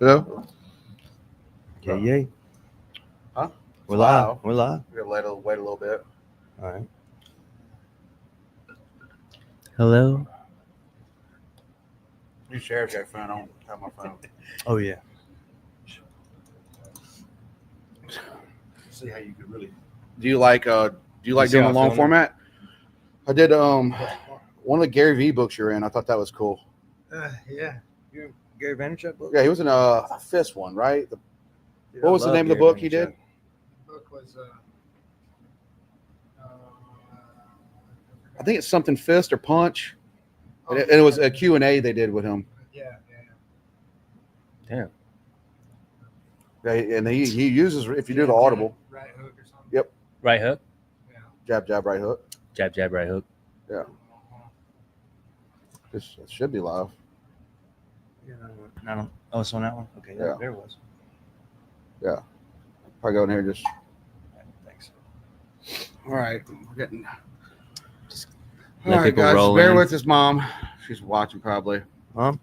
Hello? Yeah, yeah. Huh? We're Wow. live. We're live. We're going to wait a little bit. All right. Hello. You share your phone. I don't have my phone. Oh, yeah. See how you could really. Do you like see doing how a I long feel format? I did one of the Gary V books you're in. I thought that was cool. Yeah. You Gary Vaynerchuk book? Yeah, he was in a fist one, right? Dude, what I was the love name of the Gary book he Vaynerchuk. did? The book was I think it's something fist or punch. And it was a Q&A they did with him. yeah. Damn. Yeah, and he uses, if you do the audible, Right hook or something. Yep. Right hook. Yeah. jab, jab, right hook. Jab, jab, right hook. Yeah. This should be live. Yeah. No. Oh, it's on that one? Okay. Yeah. There it was. Yeah. Probably go in here and just. Thanks. All right. We're getting. Let All right, people guys. roll Bear in. with us, Mom. She's watching probably. Mom?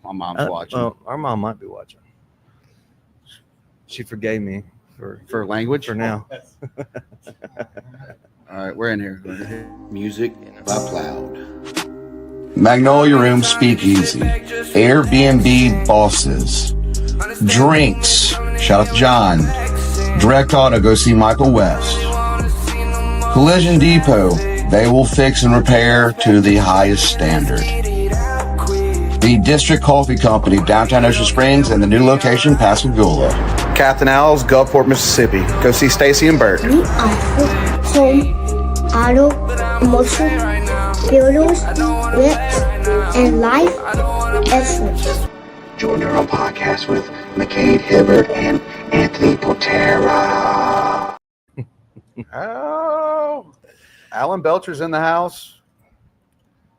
My mom's watching. Well, our mom might be watching. She forgave me For language? for now. All right, we're in here. Music up loud. Magnolia Room Speakeasy. Airbnb bosses. Drinks. Shout out to John. DirectAuto. Go see Michael West. Collision Depot. They will fix and repair to the highest standard. The District Coffee Company, downtown Ocean Springs, and the new location, Pascagoula. Captain Al's, Gulfport, Mississippi. Go see Stacy and Bert. We offer home, auto, motion, builders, whips, and life essence. Join our podcast with McCade Hibbert and Anthony Potera. Oh, Alan Belcher's in the house.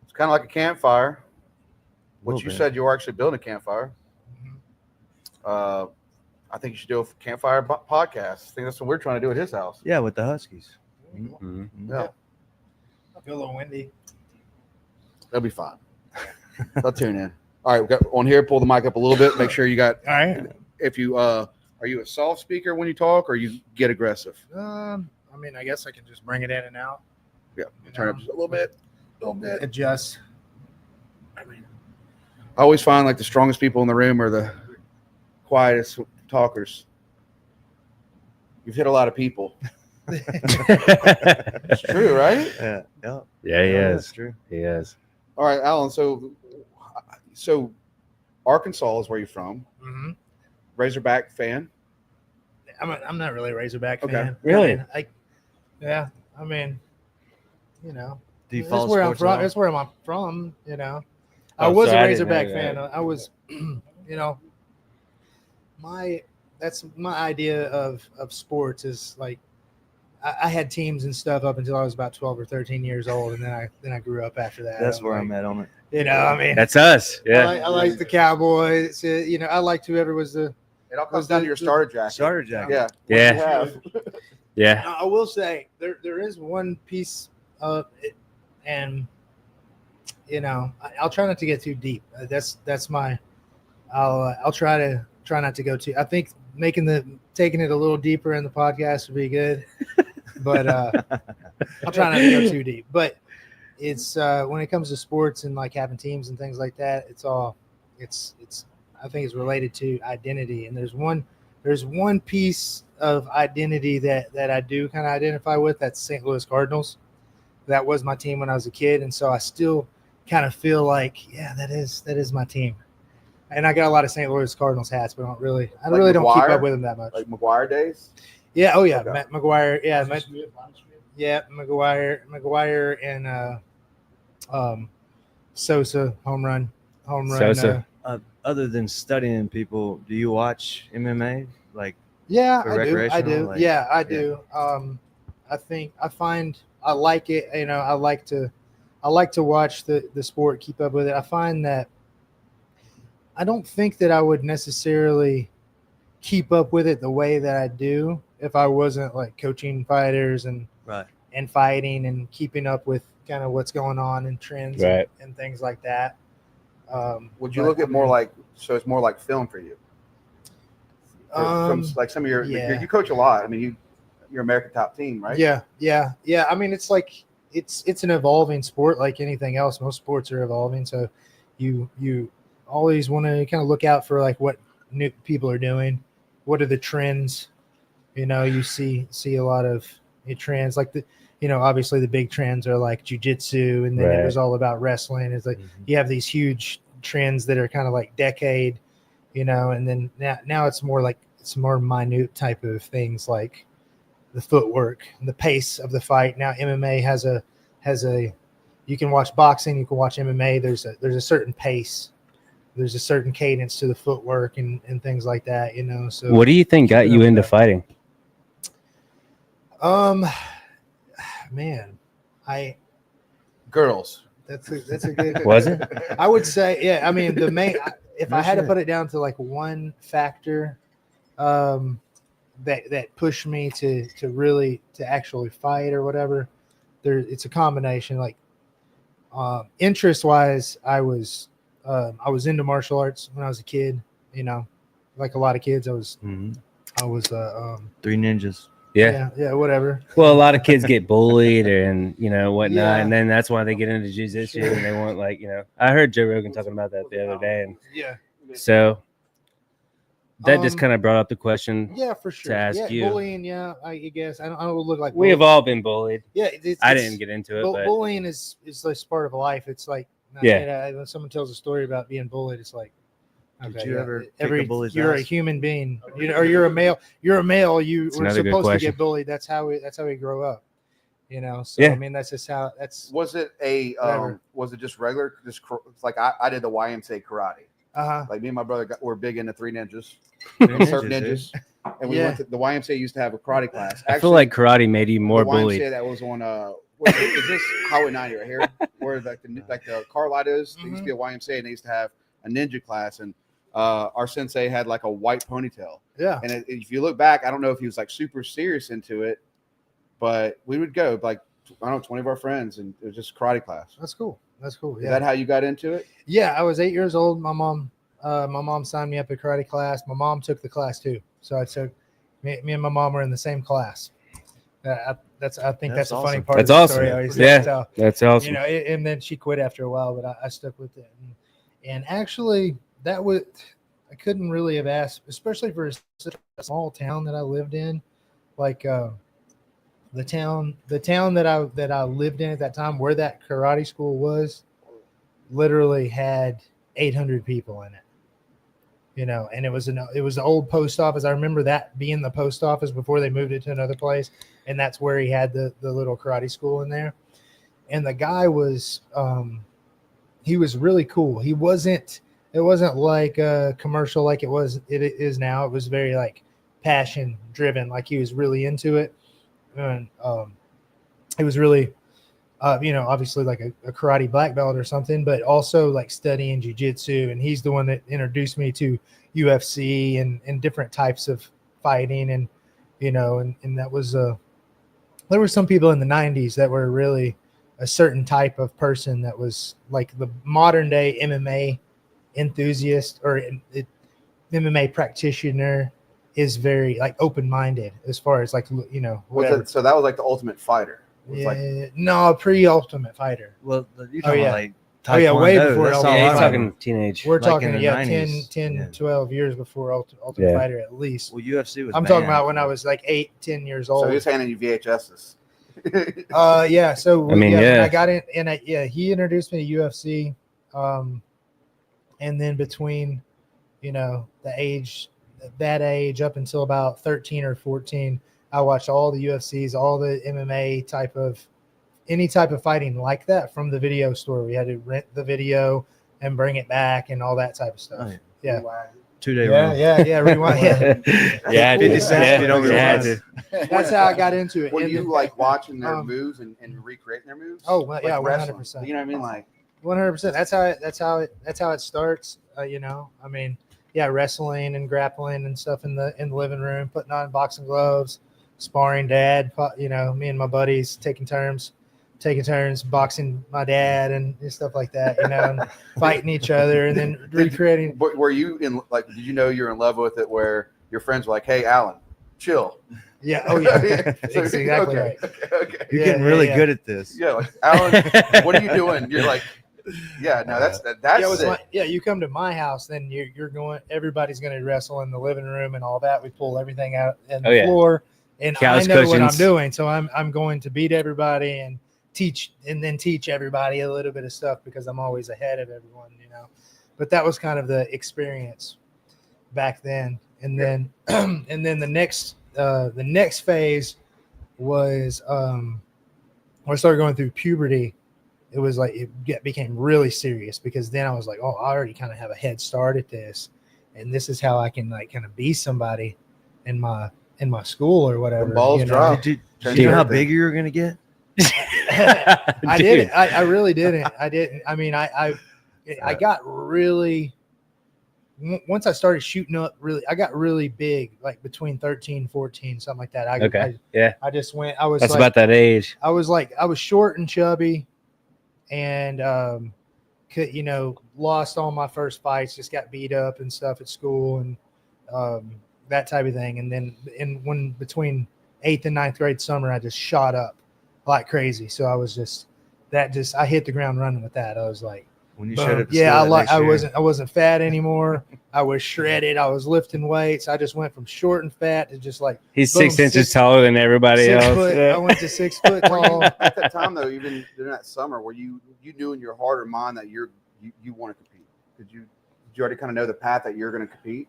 It's kind of like a campfire, which you said you were actually building a campfire. I think you should do a campfire podcast. I think that's what we're trying to do at his house. Yeah, with the Huskies. Yeah, I feel a little windy. that'll be fine. I'll tune in. All right, we got on here. Pull the mic up a little bit. Make sure you got. All right. If you are you a soft speaker when you talk, or you get aggressive? I mean, I guess I can just bring it in and out. Yeah, turn up just a little bit. Adjust. I always find like the strongest people in the room are the quietest talkers. You've hit a lot of people. It's true, right? Yeah. Yeah. Yeah, he That's is. true. He is. All right, Alan. So Arkansas is where you're from. Mm-hmm. Razorback fan. I'm not really a Razorback Okay. fan. Really? I mean, you know, Do you that's follow where I'm sports from. at all? That's where I'm from. You know, I Oh, was so a I didn't know Razorback that. fan. I was, you know, that's my idea of sports is like I had teams and stuff up until I was about 12 or 13 years old, and then I grew up after that. That's I'm where like, I'm at on it. You know, I mean, That's us. Yeah. I like the Cowboys. You know, I liked whoever was the. It all comes down to your starter jacket. Starter jacket. Yeah. Yeah. You have. Yeah. Now, I will say there is one piece of it, and you know, I'll try not to get too deep. That's my. I'll try not to go too. I think taking it a little deeper in the podcast would be good, but I'll try not to go too deep. But it's when it comes to sports and like having teams and things like that, it's I think it's related to identity. And there's one piece of identity that I do kind of identify with. That's St. Louis Cardinals. That was my team when I was a kid, and so I still kind of feel like, yeah, that is my team. And I got a lot of St. Louis Cardinals hats, but I don't really don't keep McGuire? up with them that much. Like McGuire days. Yeah. Oh yeah. Okay. Matt McGuire. Yeah. McGuire and Sosa home run. Sosa. Other than studying people, do you watch MMA? Like, Yeah, For I do. recreational, like- Yeah, I do. I find I like it. You know, I like to watch the sport, keep up with it. I find that I don't think that I would necessarily keep up with it the way that I do if I wasn't like coaching fighters and right. fighting and keeping up with kind of what's going on and trends Right. and things like that. Would you look at more like, so it's more like film for you? From like some of your, yeah. you coach a lot. I mean, you're American top team, right? Yeah. I mean, it's like it's an evolving sport like anything else. Most sports are evolving, so you always want to kind of look out for like what new people are doing. What are the trends? You see a lot of trends like obviously the big trends are like jiu-jitsu, and then it was all about wrestling. It's like you have these huge trends that are kind of like decade, and then now it's more like more minute type of things like the footwork, the pace of the fight. Now MMA has a you can watch boxing, you can watch MMA. There's a certain pace, there's a certain cadence to the footwork and things like that. So what do you think got you into fighting? Man, girls. That's a good. Was it? I would say, yeah. I mean, the main. If I had to put it down to like one factor, that pushed me to actually fight or whatever, it's a combination. Like, interest wise, I was into martial arts when I was a kid. Like a lot of kids, I was Three Ninjas. Yeah, whatever. Well, a lot of kids get bullied and whatnot, Yeah. and then that's why they get into jiu-jitsu and they want I heard Joe Rogan talking about that the other day, and so that just kind of brought up the question. Yeah, for sure. To ask you, bullying. Yeah, I guess I don't look like we have all been bullied. Yeah, I didn't get into it, but bullying is like part of life. It's like when someone tells a story about being bullied, it's like. Did you ever you're a human being, or you're a male. You're a male. You were supposed to get bullied. That's how we grow up. So I mean, that's just how. Was it was it just regular? Just like I did the YMCA karate. Like me and my brother were big into Three Ninjas, Surf Ninjas, and we went to the YMCA. Used to have a karate class. Actually, I feel like karate made you more bullied. YMCA that was on is this Highway 90 right here, where like the car lot is. There used to be a YMCA, and they used to have a ninja class, and our sensei had like a white ponytail. Yeah. And if you look back, I don't know if he was like super serious into it, but we would go like, I don't know, 20 of our friends, and it was just karate class. That's cool. Yeah. Is that how you got into it? Yeah. I was 8 years old. My mom signed me up at karate class. My mom took the class too. So I took me and my mom were in the same class. I think that's a funny part. That's of the awesome. Story. Yeah. That's awesome. And then she quit after a while, but I stuck with it. And actually, I couldn't really have asked, especially for such a small town that I lived in, like the town that I lived in at that time, where that karate school was, literally had 800 people in it. And it was the old post office. I remember that being the post office before they moved it to another place, and that's where he had the little karate school in there. And the guy was he was really cool. It wasn't like a commercial like it is now. It was very like passion driven. Like he was really into it. And it was really, obviously like a karate black belt or something, but also like studying jiu-jitsu. And he's the one that introduced me to UFC and different types of fighting. And, and that was, there were some people in the 90s that were really a certain type of person that was like the modern day MMA enthusiast or MMA practitioner is very like open-minded as far as like whatever. So that was like the Ultimate Fighter. No, pre-Ultimate Fighter. Well, you're talking about like way before he's talking teenage. We're like talking 90s. 10 12 years before Ultimate Fighter at least. Well, UFC was I'm talking about when I was like 8-10 years old. So he was handing you VHSs. Yeah. So I mean, when I got in, and he introduced me to UFC. And then between, that age up until about 13 or 14, I watched all the UFCs, all the MMA any type of fighting like that from the video store. We had to rent the video and bring it back and all that type of stuff. Oh, yeah. 2-day run. Yeah. Rewind. Yeah. 50 cents. You don't rewind. That's how I got into it. Were you like watching their moves and recreating their moves? Oh, well, yeah, like 100%. You know what I mean? Like 100%. That's how it starts. I mean, yeah, wrestling and grappling and stuff in the living room, putting on boxing gloves, sparring dad. Me and my buddies taking turns boxing my dad and stuff like that. And fighting each other and then recreating. But were you in like? Did you know you're in love with it? Where your friends were like, "Hey, Alan, chill." Yeah. Oh yeah. So, That's exactly right. Okay. You're Yeah, getting yeah, really yeah. good at this. Yeah, like Alan, what are you doing? You're like, yeah, no, that's it. You come to my house, then you're going. Everybody's going to wrestle in the living room and all that. We pull everything out and the floor, and Couch I know what I'm cushions. doing. So I'm going to beat everybody and teach everybody a little bit of stuff because I'm always ahead of everyone, you know. But that was kind of the experience back then, and then and then the next phase was when I started going through puberty. It was like it became really serious because then I was like, oh, I already kind of have a head start at this, and this is how I can like kind of be somebody in my school or whatever. When balls you know? drop. Did you know how big you were gonna get? I didn't. I really didn't. I didn't. I mean, I got really. Once I started shooting up, I got really big, like between 13, 14, something like that. I just went. That's about that age. I was short and chubby, and lost all my first fights. Just got beat up and stuff at school and that type of thing. And then when between 8th and 9th grade summer, I just shot up like crazy. So I was I hit the ground running with that. I was like. When you Boom. showed up, I wasn't fat anymore. I was shredded. I was lifting weights. I just went from short and fat to just like He's boom, 6 inches taller than everybody else. I went to 6 foot tall. At that time, though, even during that summer, where you knew in your heart or mind that you want to compete, did you already kind of know the path that you're going to compete?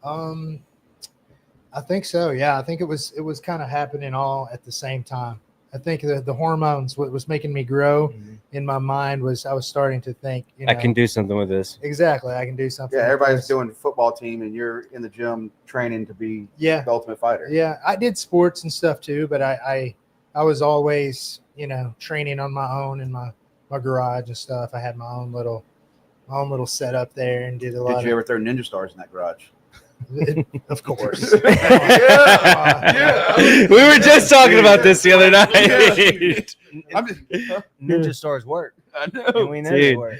I think so. Yeah, I think it was kind of happening all at the same time. I think the hormones, what was making me grow in my mind was I was starting to think, I can do something with this. Exactly. I can do something. Yeah, with everybody's this. doing football team and you're in the gym training to be the ultimate fighter. Yeah, I did sports and stuff too, but I was always, training on my own in my garage and stuff. I had my own little setup there and did a lot. Did you ever throw ninja stars in that garage? Of course. We were just talking about this the other night. Ninja stars work. I know. And we know they work.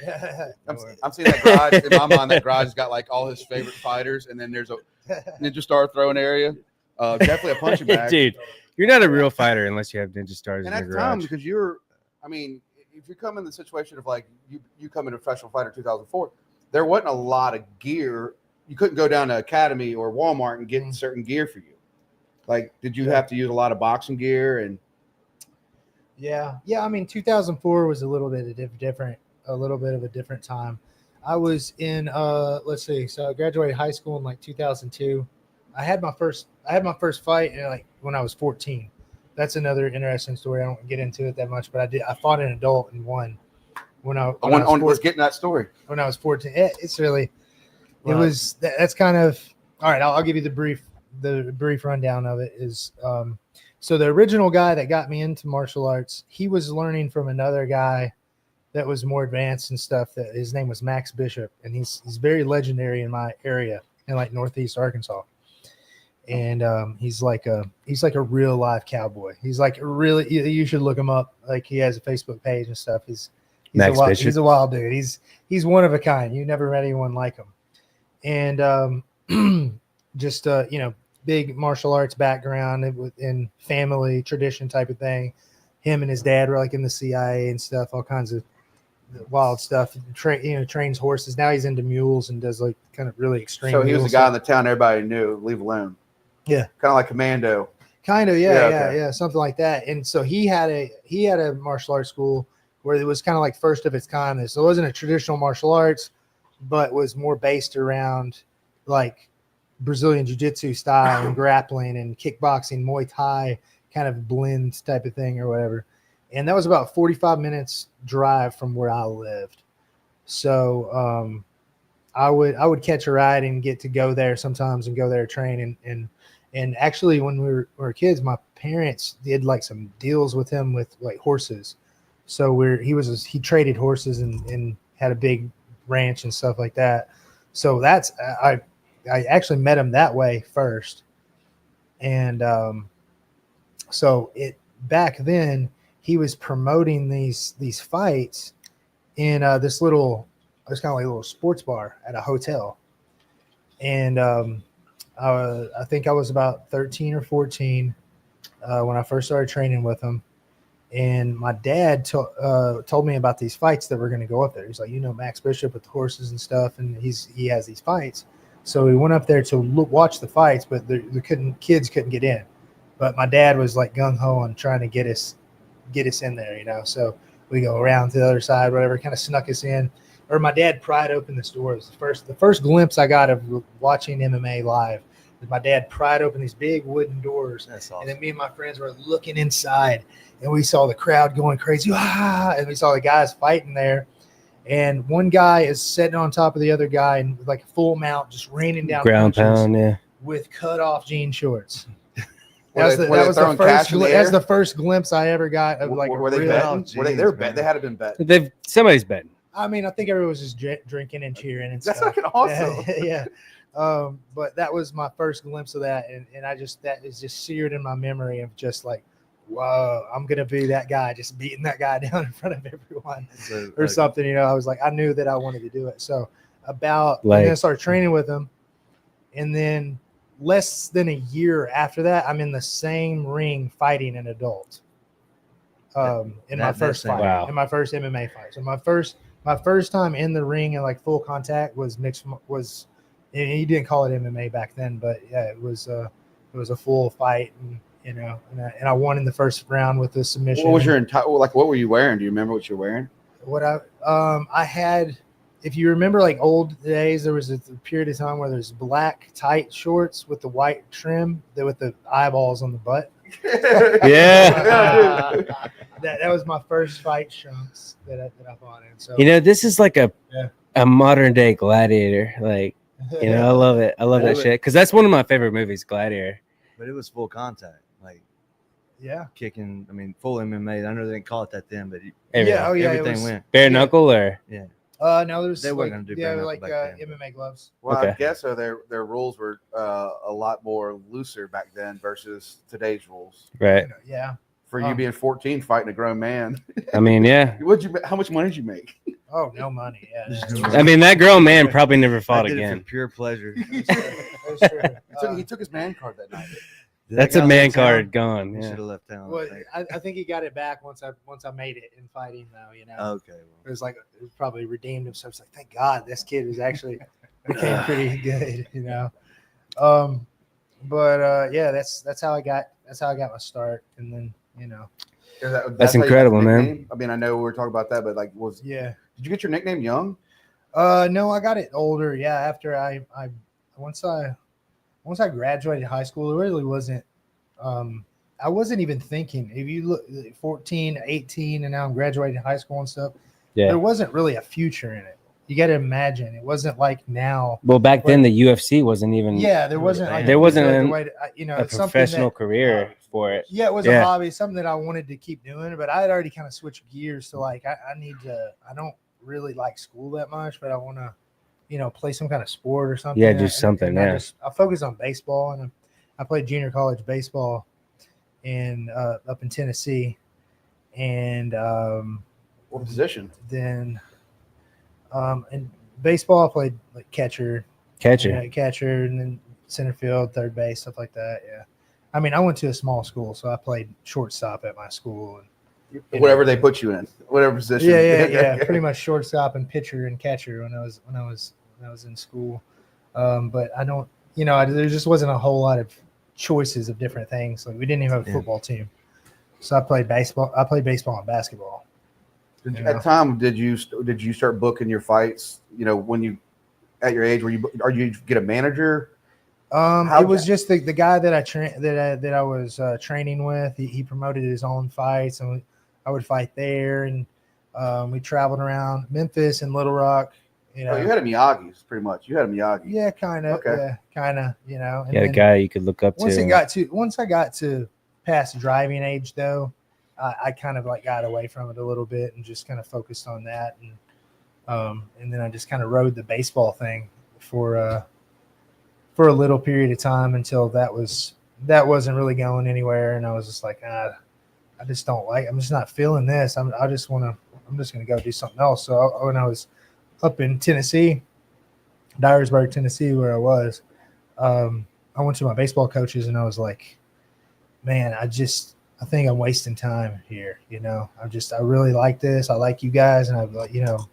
I'm seeing that garage. In my mind, that garage has got like all his favorite fighters, and then there's a ninja star throwing area. Definitely a punching bag. Dude, you're not a real fighter unless you have ninja stars And in at your the time, garage. because if you come in the situation of like you come into professional fighter 2004, there wasn't a lot of gear. You couldn't go down to Academy or Walmart and get certain gear for you. Like, did you have to use a lot of boxing gear? And Yeah. I mean, 2004 was a little bit of a different time. I was in let's see. So I graduated high school in like 2002. I had my first fight when I was 14. That's another interesting story. I don't get into it that much, but I fought an adult and won let's get in that story. When I was 14. It's really. It was that's kind of all right. I'll give you the brief rundown of it. Is so the original guy that got me into martial arts, he was learning from another guy that was more advanced and stuff. That his name was Max Bishop, and he's very legendary in my area in like Northeast Arkansas. And he's like a real live cowboy. He's like really, you should look him up. Like he has a Facebook page and stuff. He's a wild dude. He's one of a kind. You never met anyone like him. And just big martial arts background in family tradition type of thing. Him and his dad were like in the CIA and stuff, all kinds of wild stuff. Trains horses. Now he's into mules and does like kind of really extreme. So he was the guy in the town everybody knew, leave alone. Yeah, kind of like Commando. Kind of, yeah, something like that. And so he had a martial arts school where it was kind of like first of its kind. So it wasn't a traditional martial arts, but was more based around like Brazilian jiu-jitsu style and grappling and kickboxing, Muay Thai kind of blend type of thing or whatever. And that was about 45 minutes drive from where I lived. So I would catch a ride and get to go there sometimes and go there train. And actually when we were kids, my parents did like some deals with him with like horses. So he traded horses and had a big ranch and stuff like that. So that's I actually met him that way first. And so back then he was promoting these fights in this little, it was kind of like a little sports bar at a hotel. And I think I was about 13 or 14 when I first started training with him. And my dad told me about these fights that were going to go up there. He's like, Max Bishop with the horses and stuff, and he has these fights. So we went up there to watch the fights, but kids couldn't get in. But my dad was like gung ho on trying to get us in there, So we go around to the other side, whatever, kind of snuck us in. Or my dad pried open this doors. The first glimpse I got of watching MMA live. My dad pried open these big wooden doors. That's awesome. And then me and my friends were looking inside, and we saw the crowd going crazy. And we saw the guys fighting there. And one guy is sitting on top of the other guy and with like a full mount, just raining down ground pound, with cut off jean shorts. That's the first glimpse I ever got of like. Were they betting? They were betting. They had to been betting. Somebody's betting. I mean, I think everyone was just drinking and cheering and That's stuff. fucking awesome. Yeah. But that was my first glimpse of that, and that is just seared in my memory of just like, whoa, I'm gonna be that guy, just beating that guy down in front of everyone or something. I was like, I knew that I wanted to do it. So and then I started training with him, and then less than a year after that, I'm in the same ring fighting an adult. In my first fight, in my first MMA fight. So my first time in the ring and like full contact was and he didn't call it MMA back then, but yeah, it was a full fight, and I won in the first round with the submission. What was your what were you wearing? Do you remember what you're wearing? What I had, if you remember like old days, there was a period of time where there's black tight shorts with the white trim with the eyeballs on the butt. Yeah. That was my first fight trunks that I bought in. So this is like a modern day Gladiator. Like, I love it. I love that shit because that's one of my favorite movies, Gladiator. But it was full contact, like kicking. I mean, full MMA. I know they didn't call it that then, but everything went bare knuckle or no, they weren't gonna do bare knuckle like back then. MMA gloves. Well, I guess so. Their rules were a lot more looser back then versus today's rules. Right. Yeah. For you being 14, fighting a grown man. I mean, yeah. How much money did you make? Oh, no money. Yeah. I mean, that grown man probably never fought again. For pure pleasure. He took his man card that night. That's a man card gone. He Yeah. should have left town. Well, I think he got it back once I made it in fighting, though. Okay. It was probably redeemed himself. It's like, thank God this kid was actually became pretty good, But yeah, that's how I got my start, and then That's incredible, man. I mean, I know we were talking about that, but did you get your nickname young? No, I got it older. Yeah, after once I graduated high school, it really wasn't. I wasn't even thinking. If you look, 14, 18, and now I'm graduating high school and stuff. Yeah, there wasn't really a future in it. You got to imagine it wasn't like now. Well, back then the UFC wasn't even. Yeah, there wasn't. A professional career for it. Yeah, it was a hobby, something that I wanted to keep doing, but I had already kind of switched gears to I don't really like school that much, but I want to, play some kind of sport or something. Yeah, do something. I focused on baseball, and I played junior college baseball up in Tennessee, and what position? Then. In baseball, I played like catcher, and then center field, third base, stuff like that. Yeah, I mean, I went to a small school, so I played shortstop at my school, and whatever they put you in, whatever position. Yeah, pretty much shortstop and pitcher and catcher when I was in school. But I don't, there just wasn't a whole lot of choices of different things. Like we didn't even have a football team, so I played baseball. I played baseball and basketball. At the time, did you start booking your fights? When you at your age, are you get a manager? It was just the guy that I was training with. He promoted his own fights, and I would fight there, and we traveled around Memphis and Little Rock. You had a Miyagi's pretty much. You had a Miyagi. Yeah, kind of. Okay. Yeah, kind of. And a guy you could look up to. Once I got to past driving age, though. I kind of got away from it a little bit and just kind of focused on that, and then I just kind of rode the baseball thing for a little period of time until that wasn't really going anywhere, and I was just like, I just don't like. I'm just not feeling this. I'm just gonna go do something else. So when I was up in Tennessee, Dyersburg, Tennessee, where I was, I went to my baseball coaches and I was like, man, I think I'm wasting time here. You know, I really like this. I like you guys. And I'm like, you know,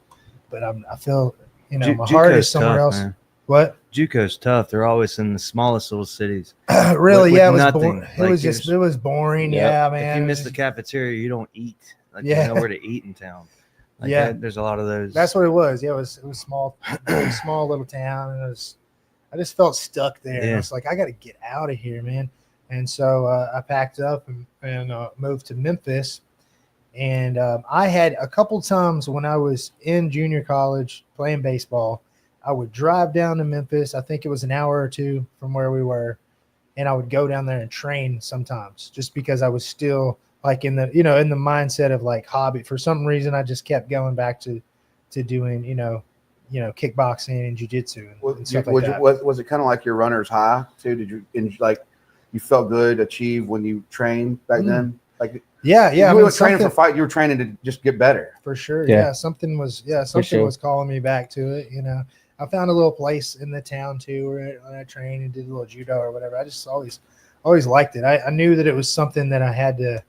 but I feel, you know, my heart is somewhere else. Man. What? JUCO's tough. They're always in the smallest little cities. Really? With Yeah. It was nothing. boring. Like, It was boring. Yep. Yeah, man. If you It miss was the cafeteria, you don't eat. Like, Yeah. you know where to eat in town. Like Yeah. there's a lot of those. That's what it was. Yeah, it was small, very small little town, and I just felt stuck there. And I was like, I got to get out of here, man. And so I packed up and moved to Memphis. And I had a couple times when I was in junior college playing baseball, I would drive down to Memphis. I think it was an hour or two from where we were, and I would go down there and train sometimes, just because I was still like in the mindset of like hobby. For some reason, I just kept going back to doing, you know, kickboxing and jiu-jitsu and stuff like that. Was it kind of like your runner's high too? Did you like you felt good, achieve when you trained back then? Like yeah. You were training for fight. You were training to just get better. For sure. Yeah. Yeah. Something was calling me back to it. You know, I found a little place in the town too where I trained and did a little judo or whatever. I just always liked it. I knew that it was something that I had the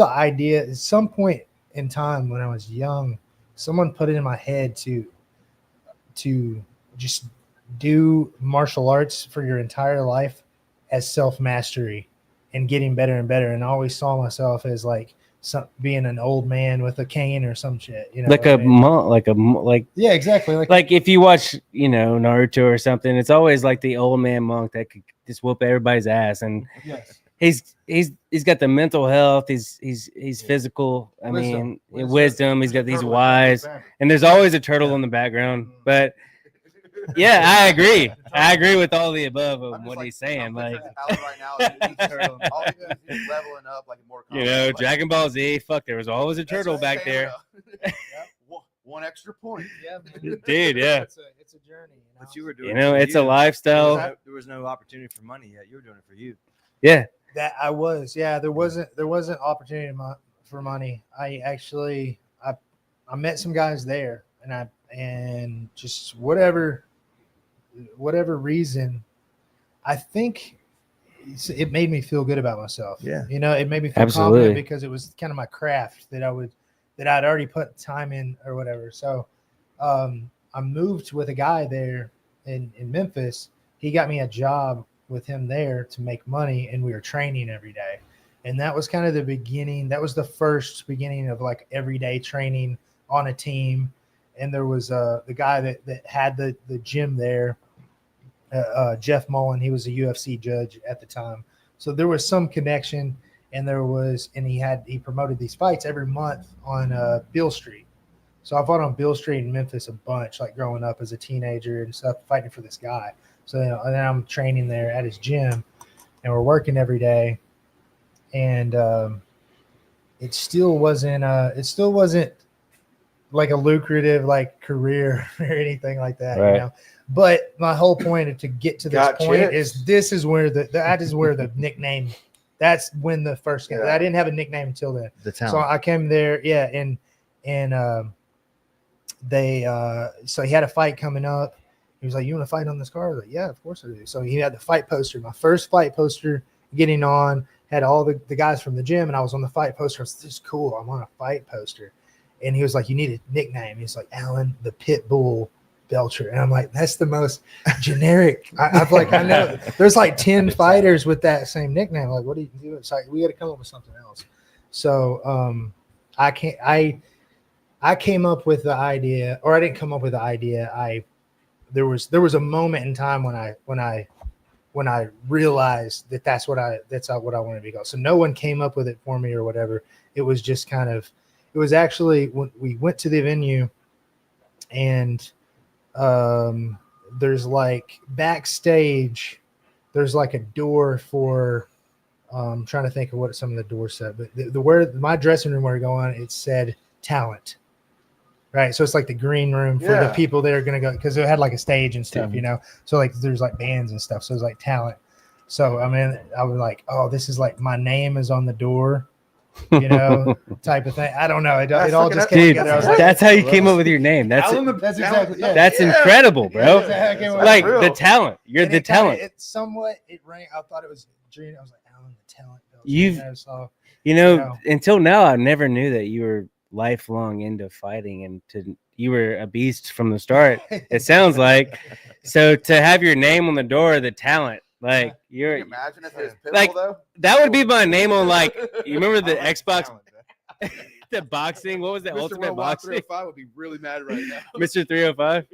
idea at some point in time when I was young. Someone put it in my head to just do martial arts for your entire life as self-mastery and getting better and better. And I always saw myself as like being an old man with a cane or some shit, you know, like a monk, like yeah, exactly. Like if you watch, you know, Naruto or something, it's always like the old man monk that could just whoop everybody's ass. And yes. He's got the mental health. He's physical. I mean, wisdom. He's got these wise, and there's always a turtle in the background. But yeah, I agree. I agree with all the above of what he's saying. Like right now, he's leveling up like more. You know, Dragon Ball Z. Fuck, there was always a turtle back there. One extra point. Yeah, dude. Yeah, it's a journey. But you were doing. You know, it's a lifestyle. There was no opportunity for money yet. You were doing it for you. Yeah. That I was, yeah. There wasn't opportunity for money. I actually, I met some guys there, and just whatever reason, I think it made me feel good about myself. Yeah, you know, it made me feel confident because it was kind of my craft that I'd already put time in or whatever. So, I moved with a guy there in Memphis. He got me a job with him there to make money, and we were training every day. And that was kind of the beginning. That was the first beginning of like everyday training on a team. And there was the guy that had the gym there, Jeff Mullen. He was a UFC judge at the time. So there was some connection, and he promoted these fights every month on Beale Street. So I fought on Beale Street in Memphis a bunch, like growing up as a teenager and stuff, fighting for this guy. So and then I'm training there at his gym, and we're working every day. And it still wasn't like a lucrative like career or anything like that, right. You know. But my whole point to get to this point is where the nickname. That's when the first game. I didn't have a nickname until then. The town. So I came there, yeah, and so he had a fight coming up. He was like, "You want to fight on this card?" I was like, "Yeah, of course I do." So he had the fight poster. My first fight poster, getting on, had all the guys from the gym, and I was on the fight poster. I was like, "This is cool. I'm on a fight poster." And he was like, "You need a nickname." He's like, "Alan the Pit Bull Belcher." And I'm like, "That's the most generic." I know there's like 10 fighters with that same nickname. Like, what do you do? It's like we got to come up with something else. So I came up with the idea, or I didn't come up with the idea. There was a moment in time when I realized that's what I wanted to be called. So no one came up with it for me or whatever. It was just kind of, it was actually when we went to the venue, and there's like backstage, there's like a door for, I'm trying to think of what some of the doors said, but where my dressing room where we go on, it said talent. Right. So it's like the green room for the people that are going to go, because it had like a stage and stuff, you know? So like there's like bands and stuff. So it's like talent. So, I mean, I was like, oh, this is like my name is on the door type of thing. I don't know. It all just Dude, came together. I was like, that's how you came up with your name. That's that's exactly that's incredible, bro. That's how I came up with Like it. the talent. You're And the it kinda- talent. It rang. I thought it was Dream. I was like, Alan the talent. Until now, I never knew that you were lifelong into fighting and you were a beast from the start. It sounds like. So to have your name on the door, the talent, like you're. Can you imagine if it was Pitbull, Like, though? That would be my name on like. You remember the Xbox, the boxing? What was the ultimate boxing? 305 would be really mad right now. Mr. 305.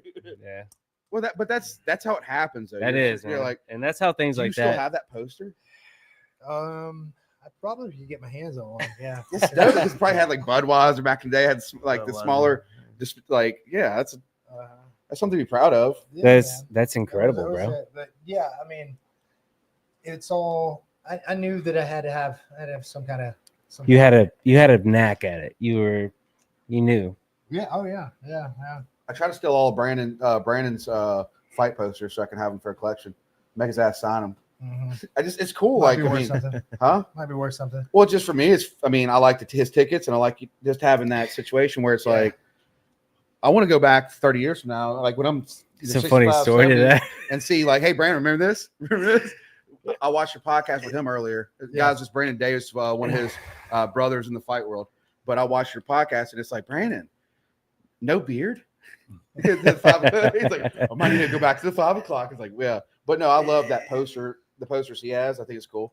Yeah, Well, that's how it happens. Though. that is. You're Man. like, and that's how things do you like still that. have that poster? I probably could get my hands on one. Yeah. Yes, it does. It's probably had like Budweiser back in the day. Had like the smaller, just like that's something to be proud of. Yeah, That's incredible, That was bro. it. But yeah, I mean, it's all. I knew that I had to have some kind of. You had a knack at it. You knew. Yeah. Oh yeah. I try to steal all of Brandon's fight posters so I can have them for a collection. Make his ass sign them. Mm-hmm. It's cool. Might Like, be I worth mean, something. huh? Might be worth something. Well, just for me, I like his tickets, and I like just having that situation where it's like, I want to go back 30 years from now, like when I'm. It's a funny story to that. And see, like, hey, Brandon, remember this? Remember this? I watched your podcast with him earlier. Guys, it's Brandon Davis, one of his brothers in the fight world. But I watched your podcast, and it's like, Brandon, no beard. He's like, I might need to go back to the 5 o'clock. It's like, yeah. But no, I love that poster. The posters he has, I think it's cool.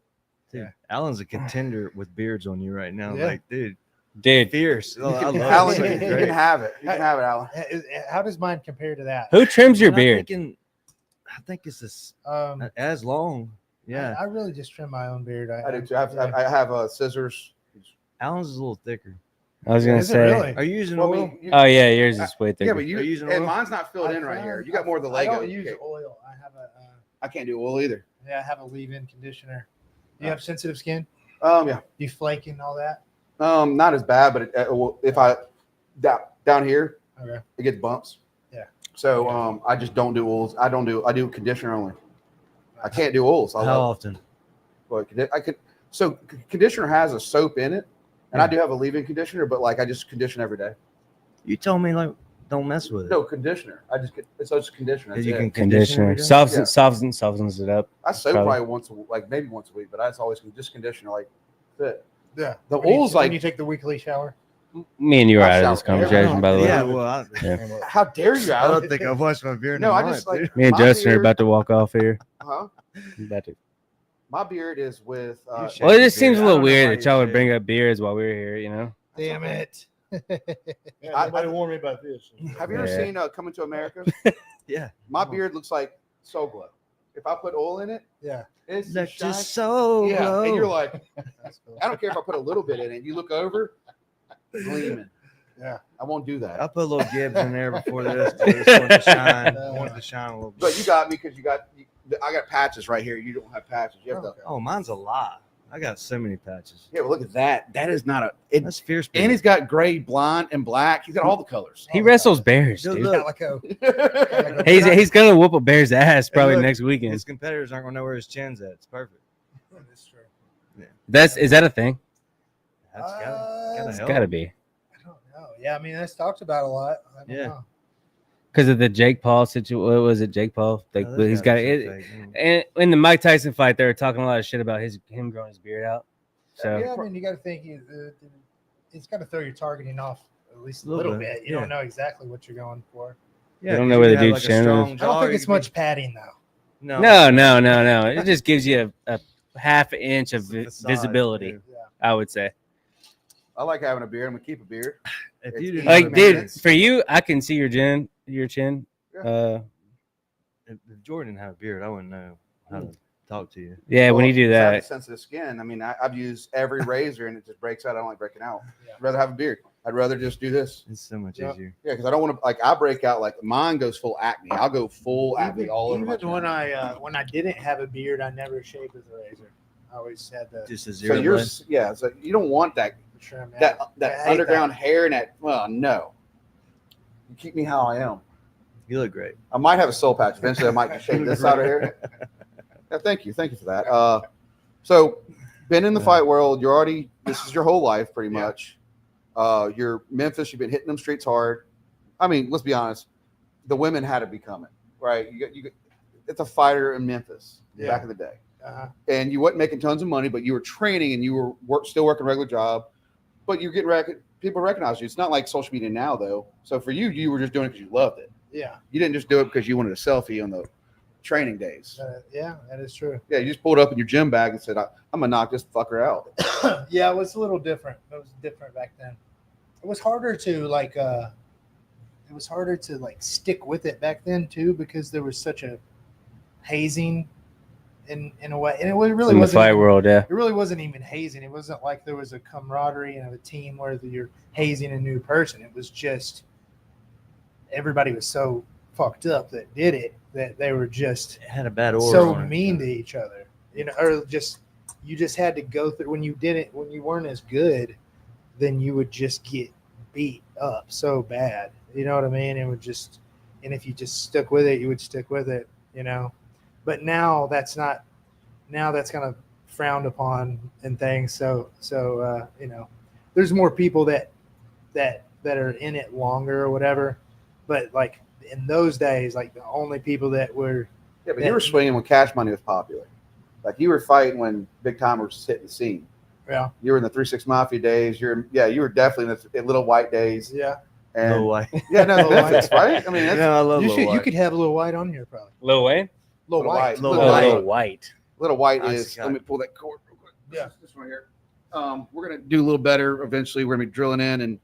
Dude, Alan's a contender with beards on you right now. Yeah. Like, dude, Fierce. Oh, I love Alan, it. you can have it. You can have it, Alan. How does mine compare to that? Who trims your I'm beard? thinking- I think it's this Um, as long. Yeah, I really just trim my own beard. I do too. I have scissors. Alan's is a little thicker. I was gonna Is it say. really? Are you using Well, I oil? mean, Oh yeah, yours is way thicker. yeah, but Are you using and oil? mine's not filled in right here. You got more of the Lego. I don't use Okay. oil. I have a. I can't do oil either. I have a leave-in conditioner. Do you have sensitive skin? Yeah. You flake and all that? Not as bad, but if I down here, Okay. it gets bumps. Yeah. So I just don't do oils. I do conditioner only. I can't do oils. How often? I could. So conditioner has a soap in it, and I do have a leave-in conditioner, but like I just condition every day. You told me like don't mess with it. No conditioner. It's just conditioner. That's You it. can Conditioner conditioner. softens it up. I soap Probably. probably maybe once a week, but I just always just conditioner like that. Yeah. The When you- oil's when like, you take the weekly shower. Me and you are I out of this shower every conversation, by the way. Yeah, well, how dare you? I don't think I've washed my beard. No, in a I month, just like dude. Me and my Justin are beard- about to walk off here. Huh? About to- My beard is with. You should- Well, it just seems a I little don't know weird why that you y'all would did. bring up beards while we were here. You know. Damn it. Nobody warned me about this. Have you ever Yeah. seen Coming to America? Yeah. My beard looks like Soul Glow. If I put oil in it, Yeah. it's Let shine- your soul Yeah, glow. and you're like, That's cool. I don't care if I put a little bit in it. You look over, gleaming. Yeah. I won't do that. I put a little Gibbs in there before this. Dude. Just wanted to shine. Wanted to shine a little bit. But you got me because I got patches right here. You don't have patches. You have to. Oh, mine's a lot. I got so many patches. Yeah, but look at that. That is not a. It, That's fierce. and he's got gray, blonde, and black. He's got all the colors. He wrestles bears, Dude, dude. look. Calico. He's gonna whoop a bear's ass probably look, next weekend. his competitors aren't gonna know where his chin's at. It's perfect. That's true. Is that a thing? That's Uh, gotta It's help. gotta be I don't know. Yeah, I mean, that's talked about a lot. I don't Yeah. know. because of the Jake Paul situation. What was it, Jake Paul? Like, Oh, there's he's gotta got be it. something. And in the Mike Tyson fight, they were talking a lot of shit about him growing his beard out. So Yeah, I mean, you got to think it's got to throw your targeting off at least a Little little bit, bit. You yeah. don't know exactly what you're going for. Yeah, don't 'cause know where you the have, dude's a chin is. strong I don't jaw, think you it's could be- much padding though. no. It just gives you a half inch of It's a facade, visibility. dude. I would say. I like having a beard. I'm gonna keep a beard. If It's you didn't easy Like, to dude, manage. for you, I can see your chin. Yeah. if Jordan had a beard, I wouldn't know how to talk to you. Yeah, when Well, you do if I have that, sensitive skin. I mean, I've used every razor and it just breaks out. I don't like breaking out. Yeah. I'd rather have a beard. I'd rather just do this. It's so much Yeah. easier. Yeah, because I don't want to. Like, I break out. Like mine goes full acne. I'll go full acne all over my Even chin. when I didn't have a beard, I never shaved with a razor. I always had the Just a So zero. you're blade. yeah. So you don't want that trim. I that hate underground hair and that. Well, no. You keep me how I am. You look great. I might have a soul patch. Eventually, I might shave this out of here. Yeah, thank you for that. So been in the fight world. You're already, this is your whole life pretty much. You're Memphis. You've been hitting them streets hard. I mean, let's be honest. The women had to be coming, right? It's a fighter in Memphis back in the day. And you wasn't making tons of money, but you were training and you were still working a regular job, but you're getting people recognize you. It's not like social media now, though. So for you, you were just doing it because you loved it. Yeah. You didn't just do it because you wanted a selfie on the training days. Yeah, that is true. Yeah, you just pulled up in your gym bag and said, I'm going to knock this fucker out. Yeah, it was a little different. It was different back then. It was harder to stick with it back then too, because there was such a hazing in a way. And it really wasn't in the fight world, It really wasn't even hazing. It wasn't like there was a camaraderie and a team where you're hazing a new person. It was just everybody was so fucked up that did it that they were just had a bad aura so on it. mean to each other, or just you just had to go through when you weren't as good, then you would just get beat up so bad. You know what I mean? It would just, and if you just stuck with it, you would stick with it. But now that's kind of frowned upon and things. So there's more people that are in it longer or whatever. But like in those days, like the only people that were you were swinging when Cash Money was popular. Like you were fighting when Big Time was hitting the scene. Yeah, you were in the 3-6 Mafia days. You were definitely in the Little White days. Yeah, and Little White. Yeah, no, Memphis, right? I mean, that's, I love Little White. You could have Little White on here probably. Lil Wayne? Little White. Little White. Little White I is. got Let me it. pull that cord real quick. Yeah. This one here. We're gonna do a little better eventually. We're gonna be drilling in, and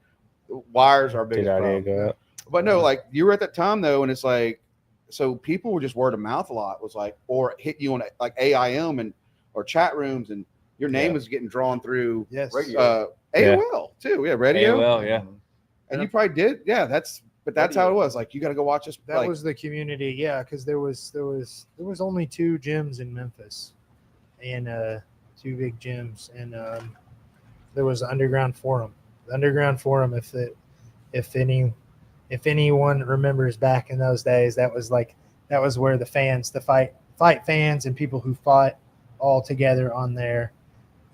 wires are our biggest problem. But no, like you were at that time though, and it's like, so people were just word of mouth a lot. Was like, or hit you on like AIM or chat rooms, and your name was getting drawn through. Yes. AOL too. Yeah, radio. AOL, yeah. And you probably did. Yeah, that's how it was. Like you got to go watch this. That was the community, yeah, because there was only 2 gyms in Memphis, and 2 big gyms, and there was the Underground Forum. The Underground Forum, if anyone remembers back in those days, that was where the fans, the fight fans, and people who fought all together on there,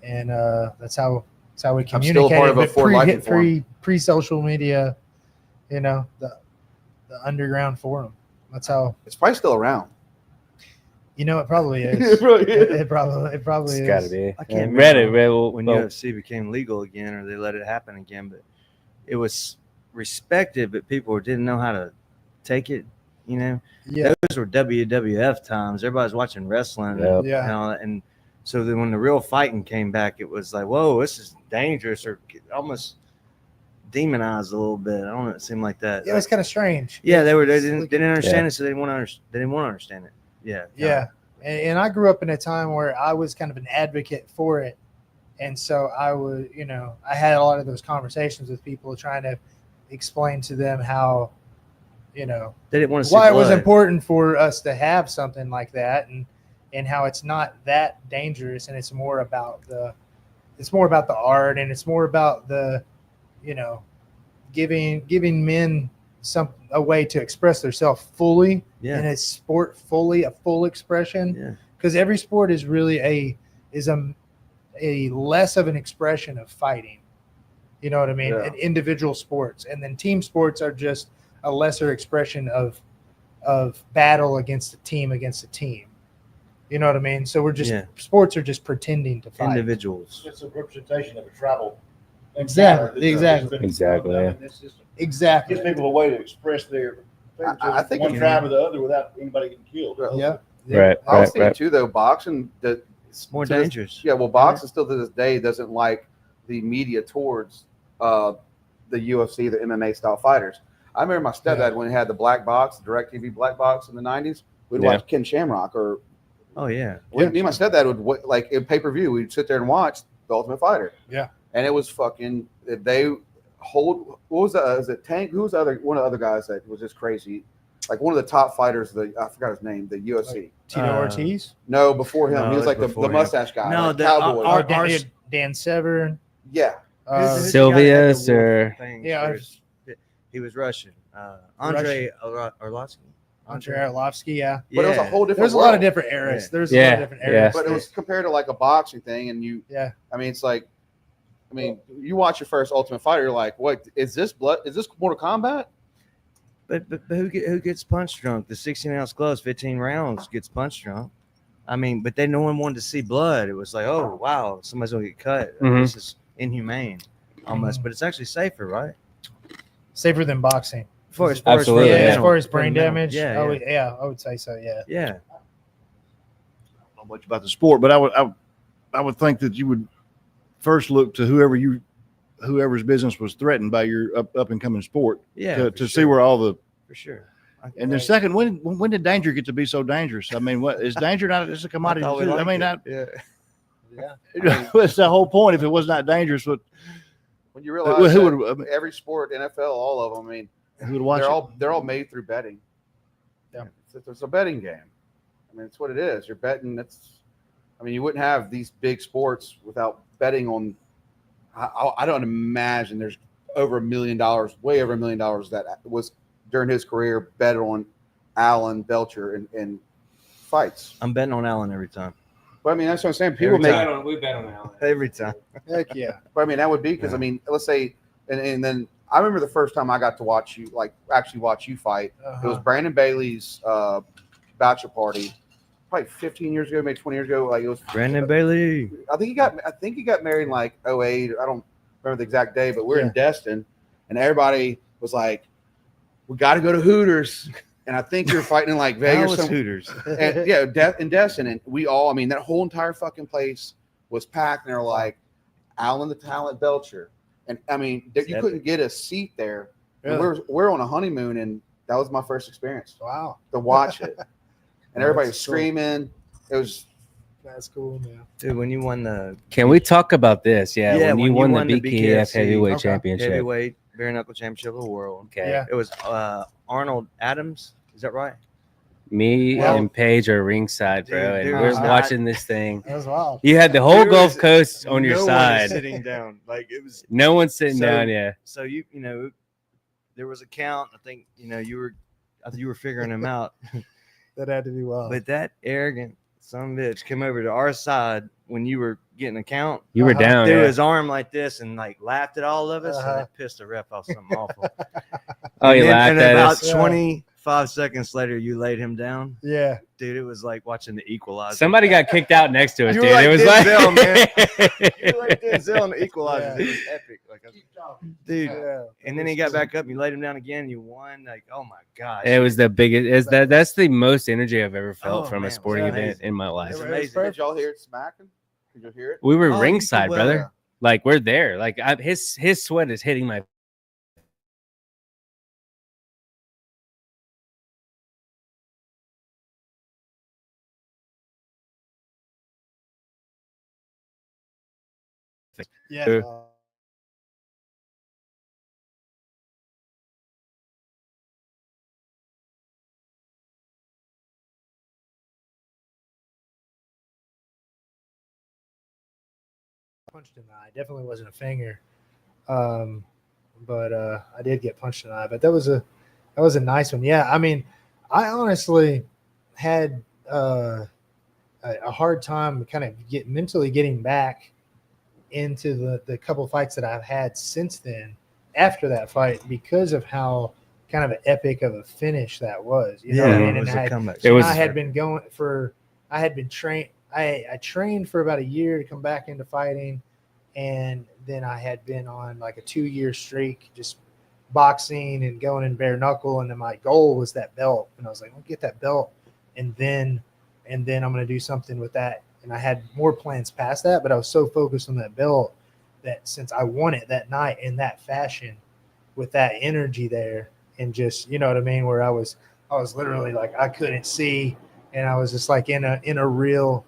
and that's how we communicated. I'm still part of a Fort Liking forum. Pre-social media, the Underground Forum. That's how. It's probably still around. It probably is. It really is. It probably It's is. got to be. I can't Reddit. when UFC became legal again, or they let it happen again, but it was respected, but people didn't know how to take it. Yeah. Those were WWF times. Everybody's watching wrestling. Yeah. And so then when the real fighting came back, it was like, whoa, this is dangerous, or almost demonized a little bit. I don't know. It seemed like that. It was kind of strange. Yeah, they didn't understand it, so they didn't want to understand it. Yeah. Yeah. And I grew up in a time where I was kind of an advocate for it. And so I would, I had a lot of those conversations with people trying to explain to them how, they didn't want to see why it was blood. important for us to have something like that, and how it's not that dangerous, and it's more about the art, and it's more about the, giving men a way to express themselves fully in a sport, fully a full expression, because every sport is really a less of an expression of fighting, you know what I mean? And individual sports, and then team sports are just a lesser expression of battle against a team, you know what I mean? So we're just sports are just pretending to fight. Individuals. It's a representation of a tribal. Exactly. Gives people a way to express their I think one tribe or the other without anybody getting killed. Yeah. Right. I was thinking too, though, boxing It's more dangerous. Boxing still to this day doesn't like the media towards the UFC, the MMA style fighters. I remember my stepdad when he had the black box, the DirectTV black box in the 90s. We'd watch Ken Shamrock or. Oh yeah. Me and my stepdad would like in pay-per-view. We'd sit there and watch The Ultimate Fighter. Yeah. And it was fucking. They hold. What was that? Is it Tank? Who was one of the other guys that was just crazy? Like one of the top fighters. I forgot his name. The UFC. Tito Ortiz. No, before him, No, he was like the before him. mustache guy. No, like the cowboy. Dan Severn. Yeah. Sylvius or Yeah. He was Russian. Andre Arlovsky. Hunter Arlovsky, yeah. But it was a whole different. There's a lot of different eras. There's a lot of different eras. But it was compared to like a boxing thing, and you. Yeah. I mean, it's like, you watch your first Ultimate Fighter, you're like, what is this? Is this Mortal Kombat? But who gets punch drunk? The 16-ounce gloves, 15 rounds gets punch drunk. I mean, but then no one wanted to see blood. It was like, oh wow, somebody's gonna get cut. This is inhumane, almost. But it's actually safer, right? Safer than boxing. As far as brain damage. Yeah, I would say so. Yeah. Yeah. I don't know much about the sport, but I would think that you would first look to whoever's business was threatened by your up and coming sport. Yeah. To see where all the. For sure. And then second, when did danger get to be so dangerous? I mean, what is danger not just a commodity? I mean, it's the whole point. If it was not dangerous, when you realize every sport, NFL, all of them, I mean, who would watch they're all made through betting. Yeah, it's a betting game. I mean, it's what it is. You're betting. You wouldn't have these big sports without betting on. I don't imagine there's over $1 million, way over $1 million that was during his career bet on Alan Belcher in fights. I'm betting on Alan every time. But I mean, that's what I'm saying. We bet on Alan every time. Heck yeah. But I mean, that would be because let's say, and then I remember the first time I got to watch you, actually watch you fight. It was Brandon Bailey's bachelor party, probably 15 years ago, maybe 20 years ago. Like it was Brandon Bailey. I think he got married in like 2008. I don't remember the exact day, but we're in Destin, and everybody was like, "We got to go to Hooters." And I think you're fighting in like Vegas. Hooters. And, in Destin, and we all. I mean, that whole entire fucking place was packed, and they're like, "Alan the Talent Belcher." And I mean, you couldn't get a seat there. Really? We're on a honeymoon, and that was my first experience. Wow. To watch it, and everybody was screaming. That's cool, man. Dude, when you won the... Can we talk about this? Yeah, when you won the BKF BKFC heavyweight championship. Heavyweight bare knuckle championship of the world. Okay. Yeah. It was Arnold Adams. Is that right? Me and Paige are ringside, bro, and we're watching this thing. That was wild. You had the whole Gulf Coast on your side. Sitting down, like it was. No one's sitting down. Yeah. So you know, there was a count. I think you were figuring them out. That had to be wild. But that arrogant son of a bitch came over to our side when you were getting a count. You were down. Threw his arm like this and like laughed at all of us, and it pissed the ref off something awful. He laughed at us. About 25 seconds later, you laid him down. Yeah, dude, it was like watching the Equalizer. Somebody got kicked out next to us, dude. Like it was Denzel, like you like Denzel on the Equalizer. It was epic, dude. Yeah. And then he got back up, and you laid him down again, and you won. Like, oh my gosh, it was the biggest. That's the most energy I've ever felt from a sporting event in my life. Did y'all hear it smacking? Did you hear it? We were ringside, brother. Like we're there. Like his sweat is hitting my. Yeah. Punched in the eye. Definitely wasn't a finger, but I did get punched in the eye. But that was a nice one. Yeah, I mean, I honestly had a hard time kind of mentally getting back into the couple fights that I've had since then. After that fight, because of how kind of an epic of a finish that was. You know what I mean? And I had been going for. I had been trained. I trained for about a year to come back into fighting, and then I had been on like a 2-year streak, just boxing and going in bare knuckle. And then my goal was that belt, and I was like, "I'll get that belt, and then I'm going to do something with that." And I had more plans past that, but I was so focused on that belt that since I won it that night in that fashion, with that energy there, and just you know what I mean, where I was literally like I couldn't see, and I was just like in a real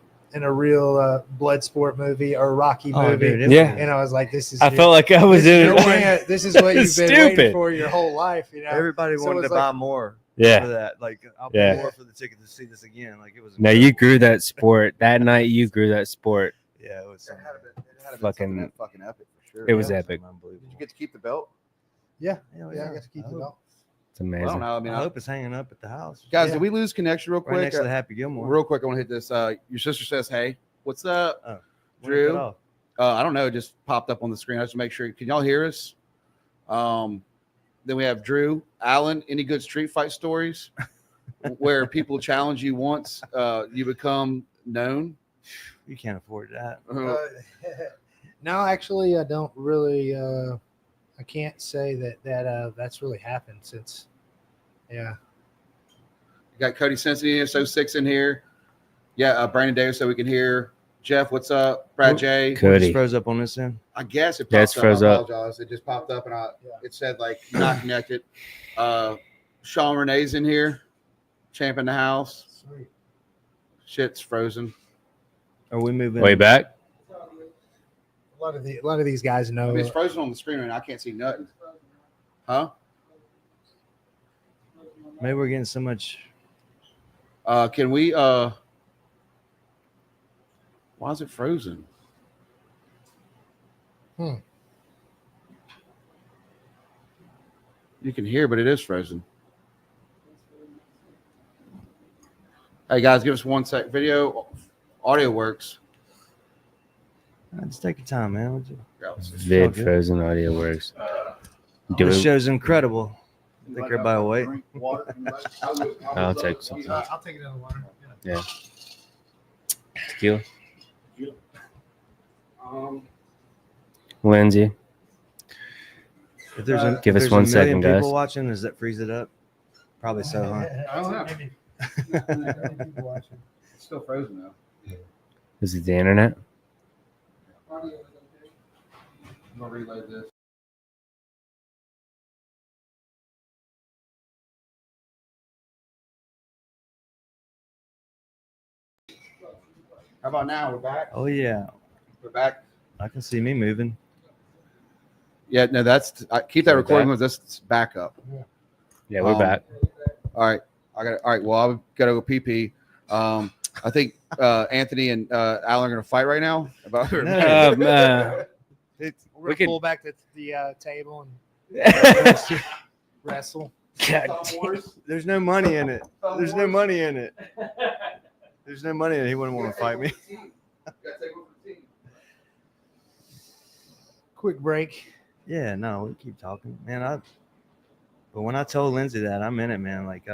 blood sport movie or Rocky movie. Dude, yeah. And I was like, this is. I felt like I was in it. This is what you've been waiting for your whole life. You know, everybody wanted to buy more. Yeah. For that, like I'll pay more for the ticket to see this again. Like it was. No, you grew that sport that night. You grew that sport. Yeah, it was. It had fucking epic for sure. It was epic. Unbelievable. Did you get to keep the belt? Yeah, I got to keep the belt. It's amazing. I don't know. I mean, I hope it's hanging up at the house. guys, Yeah. did we lose connection real quick? Right next to the Happy Gilmore. Real quick, I want to hit this. Your sister says, "Hey, what's up, Oh, Drew?" off. I don't know. It just popped up on the screen. I just to make sure. Can y'all hear us? Then we have Drew, Alan. Any good street fight stories where people challenge you once you become known? You can't afford that. No, actually, I don't really. I can't say that's really happened since. Yeah. You got Cody Sensitive, so 6 in here. Yeah, Brandon Davis, so we can hear. Jeff, what's up? Brad J. It Cody. just froze up on this end. I guess it Yeah, popped it's up. froze I up. apologize. It just popped up and it said like not connected. Sean Renee's in here. Champ in the house. Sweet. Shit's frozen. Are we moving? Way back. A lot of these guys know. I mean, it's frozen on the screen and I can't see nothing. Huh? Maybe we're getting so much. Can we why is it frozen? You can hear, but it is frozen. Hey guys, give us 1 sec. Video, audio works. Just take your time, man. Vid good. frozen audio works. This show's incredible. I think everybody will wait. I'll take some. I'll take it in the water. Yeah. Tequila. Lindsay. If there's a, Give if us there's 1 a million second, guys. people watching, does that freeze it up? Probably so, huh? I don't know. It's still frozen though. Is it the internet? I'm gonna reload this. How about now? We're back. Oh yeah, We're back. I can see me moving. Yeah, no, that's keep that We're recording back. with this backup. Yeah, we're back. All right, I got it. All right, well, I've got to go pee. I think Anthony and Alan are going to fight right now. About We're We gonna could- pull back the table and wrestle. There's no money in it. There's no money in it. There's no money in it. He wouldn't want to fight me. Quick break. Yeah, no, we keep talking, man. But when I told Lindsay that, I'm in it, man. Like,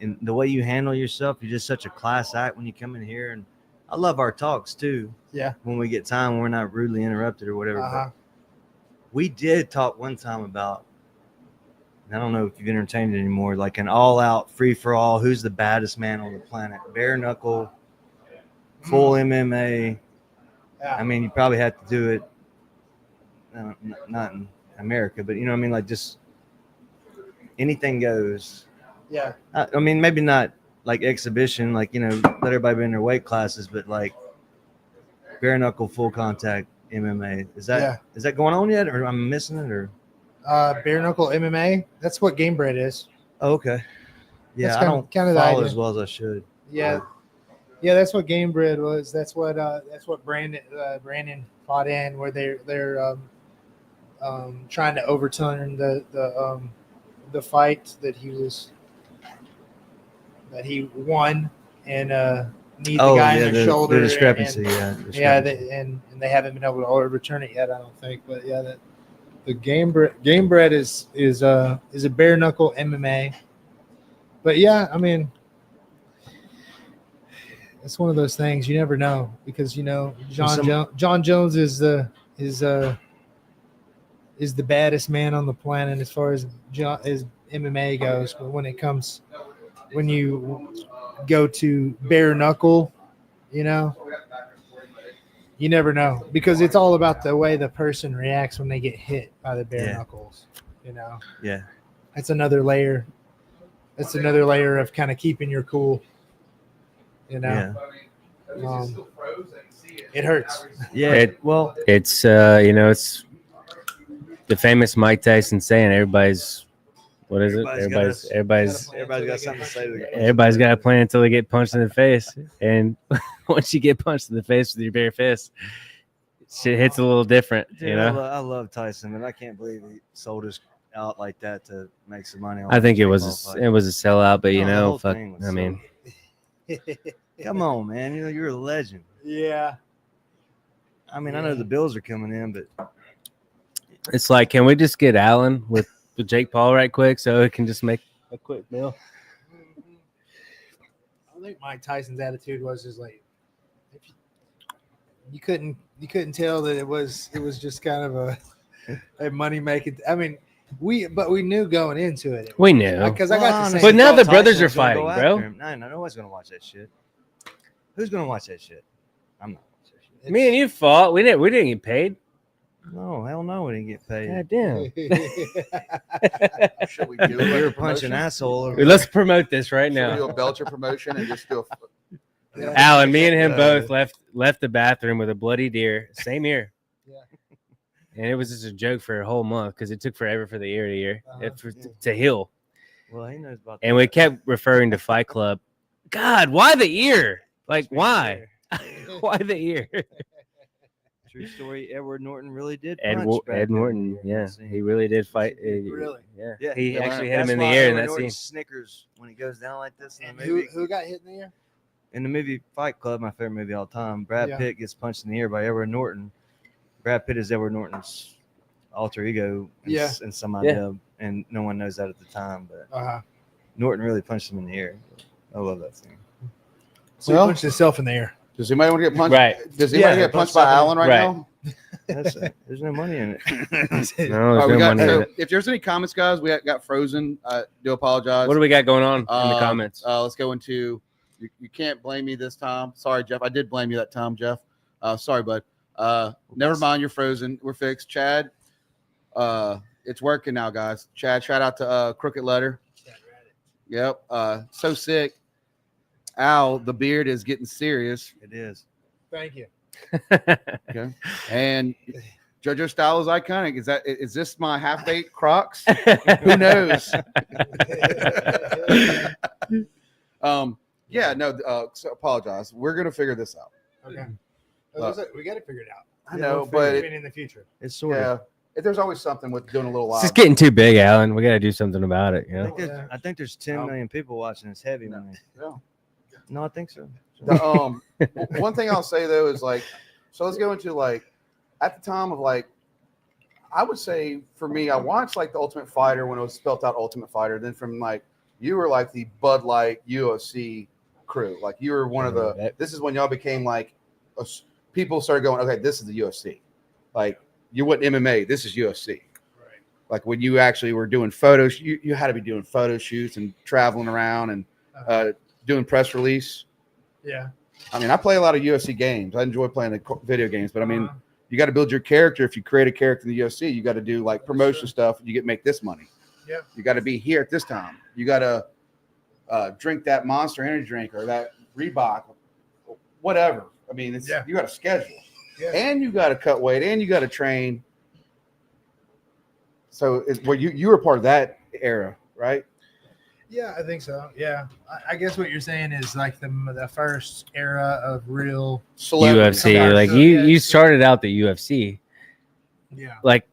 and the way you handle yourself, you're just such a class act when you come in here, and I love our talks too. Yeah. When we get time, when we're not rudely interrupted or whatever. Uh-huh. But we did talk one time about, I don't know if you've entertained it anymore, like an all-out free-for-all. Who's the baddest man on the planet? Bare knuckle, full MMA. Yeah. I mean, you probably have to do it. Not in America, but you know what I mean? Like, just anything goes. Yeah. I mean, maybe not like exhibition, like, you know, let everybody be in their weight classes, but like bare knuckle, full contact MMA. Is that going on yet, or I'm missing it, or? Bare knuckle MMA. That's what GameBred is. Oh, okay. Yeah, That's I don't kinda the follow idea. as well as I should. Yeah. Yeah, that's what GameBred was. That's what Brandon fought in, where they're trying to overturn the fight that he won and knee the guy in the shoulder. The discrepancy. And they haven't been able to overturn it yet, I don't think. But yeah, the GameBred is a bare knuckle MMA. But yeah, I mean, it's one of those things you never know, because, you know, John Jones is the baddest man on the planet as far as MMA goes. But when you go to bare knuckle, you know, you never know, because it's all about the way the person reacts when they get hit by the bare knuckles, you know. Yeah. That's another layer. That's another layer of kind of keeping your cool, you know. Yeah. It hurts. Yeah. It's you know, it's the famous Mike Tyson saying, everybody's, what is it? Everybody's got something to say to the everybody's got a plan until they get punched in the face. And once you get punched in the face with your bare fist, shit hits a little different, Dude, you know? I love Tyson, and I can't believe he sold his out like that to make some money. I think it was fight. a sellout, but you No, the know, whole fuck. thing was I mean, Come on, man. You know you're a legend. Yeah. I mean, I know the bills are coming in, but it's like, can we just get Alan with Jake Paul right quick so it can just make a quick meal? I think Mike Tyson's attitude was just like you couldn't tell that it was just kind of a money making. I mean, we knew going into it. We knew Because I got to honestly, say, But now the Tyson brothers are was gonna fighting, go bro. after him. No, nobody's gonna watch that shit. Who's gonna watch that shit? I'm not watching that shit. Me and you fought. We didn't get paid. No, hell no, we didn't get paid. God damn. Should we do We a were punching promotion? asshole. Let's promote this right Should we do now. a Belcher promotion and just do a Alan, me and him Yeah. both left the bathroom with a bloody deer. Same ear. Yeah. And it was just a joke for a whole month because it took forever for the ear Uh-huh. to heal. Well, he knows about And we kept referring to Fight Club. God, why the ear? Like, why? Why the ear? True story. Edward Norton really did. Ed punch back Ed then. Norton, yeah, he really did fight. Really? Yeah, Yeah, he that's- actually hit him that's in the why ear in Edward that Norton scene. Snickers when he goes down like this in And the movie. who got hit in the ear? In the movie Fight Club, my favorite movie of all time, Brad Yeah. Pitt gets punched in the ear by Edward Norton. Brad Pitt is Edward Norton's alter ego in some idea, and no one knows that at the time. But Uh-huh. Norton really punched him in the ear. I love that scene. So Well- he punched himself in the ear. Does anybody want to get punched? Right. Does anybody Yeah, get punched by Alan right, Right. now? There's no money in it. No, All there's right, we no got, money in so it. if there's any comments, guys, we got frozen. I do apologize. What do we got going on in the comments? Let's go into. You can't blame me this time. Sorry, Jeff. I did blame you that time, Jeff. Sorry, bud. Never mind. You're frozen. We're fixed. Chad. It's working now, guys. Chad, shout out to Crooked Letter. Yep. So sick. Al, the beard is getting serious. It is. Thank you. Okay. And JoJo style is iconic. Is this my half-baked Crocs? Who knows? Yeah, no, so apologize. We're gonna figure this out. Okay. Uh, We got to figure it out. I know, We'll but figure it in the future. It's sort yeah, of. there's always something with doing a little It's live. just getting too big, Alan. We got to do something about it. You I know? think, there's, I think there's 10 million people watching this heavy No. money. No. No, I think so. One thing I'll say though is like, so let's go into like, at the time of like, I would say for me, I watched like the Ultimate Fighter when it was spelt out Ultimate Fighter. Then from like, you were like the Bud Light UFC crew. Like you were one of the. This is when y'all became like, people started going, okay, this is the UFC. Like you went MMA. This is UFC. Right. Like when you actually were doing photos, you had to be doing photo shoots and traveling around and doing press release. Yeah. I mean, I play a lot of UFC games. I enjoy playing the video games, but I mean, you got to build your character. If you create a character in the UFC, you got to do like promotion stuff. You make this money. Yeah. You got to be here at this time. You got to drink that Monster Energy drink or that Reebok, whatever. I mean, it's you got to schedule, and you got to cut weight, and you got to train. So, you were part of that era, right? Yeah, I think so. Yeah, I guess what you're saying is like the first era of real UFC. Like you started out the UFC. Yeah. Like,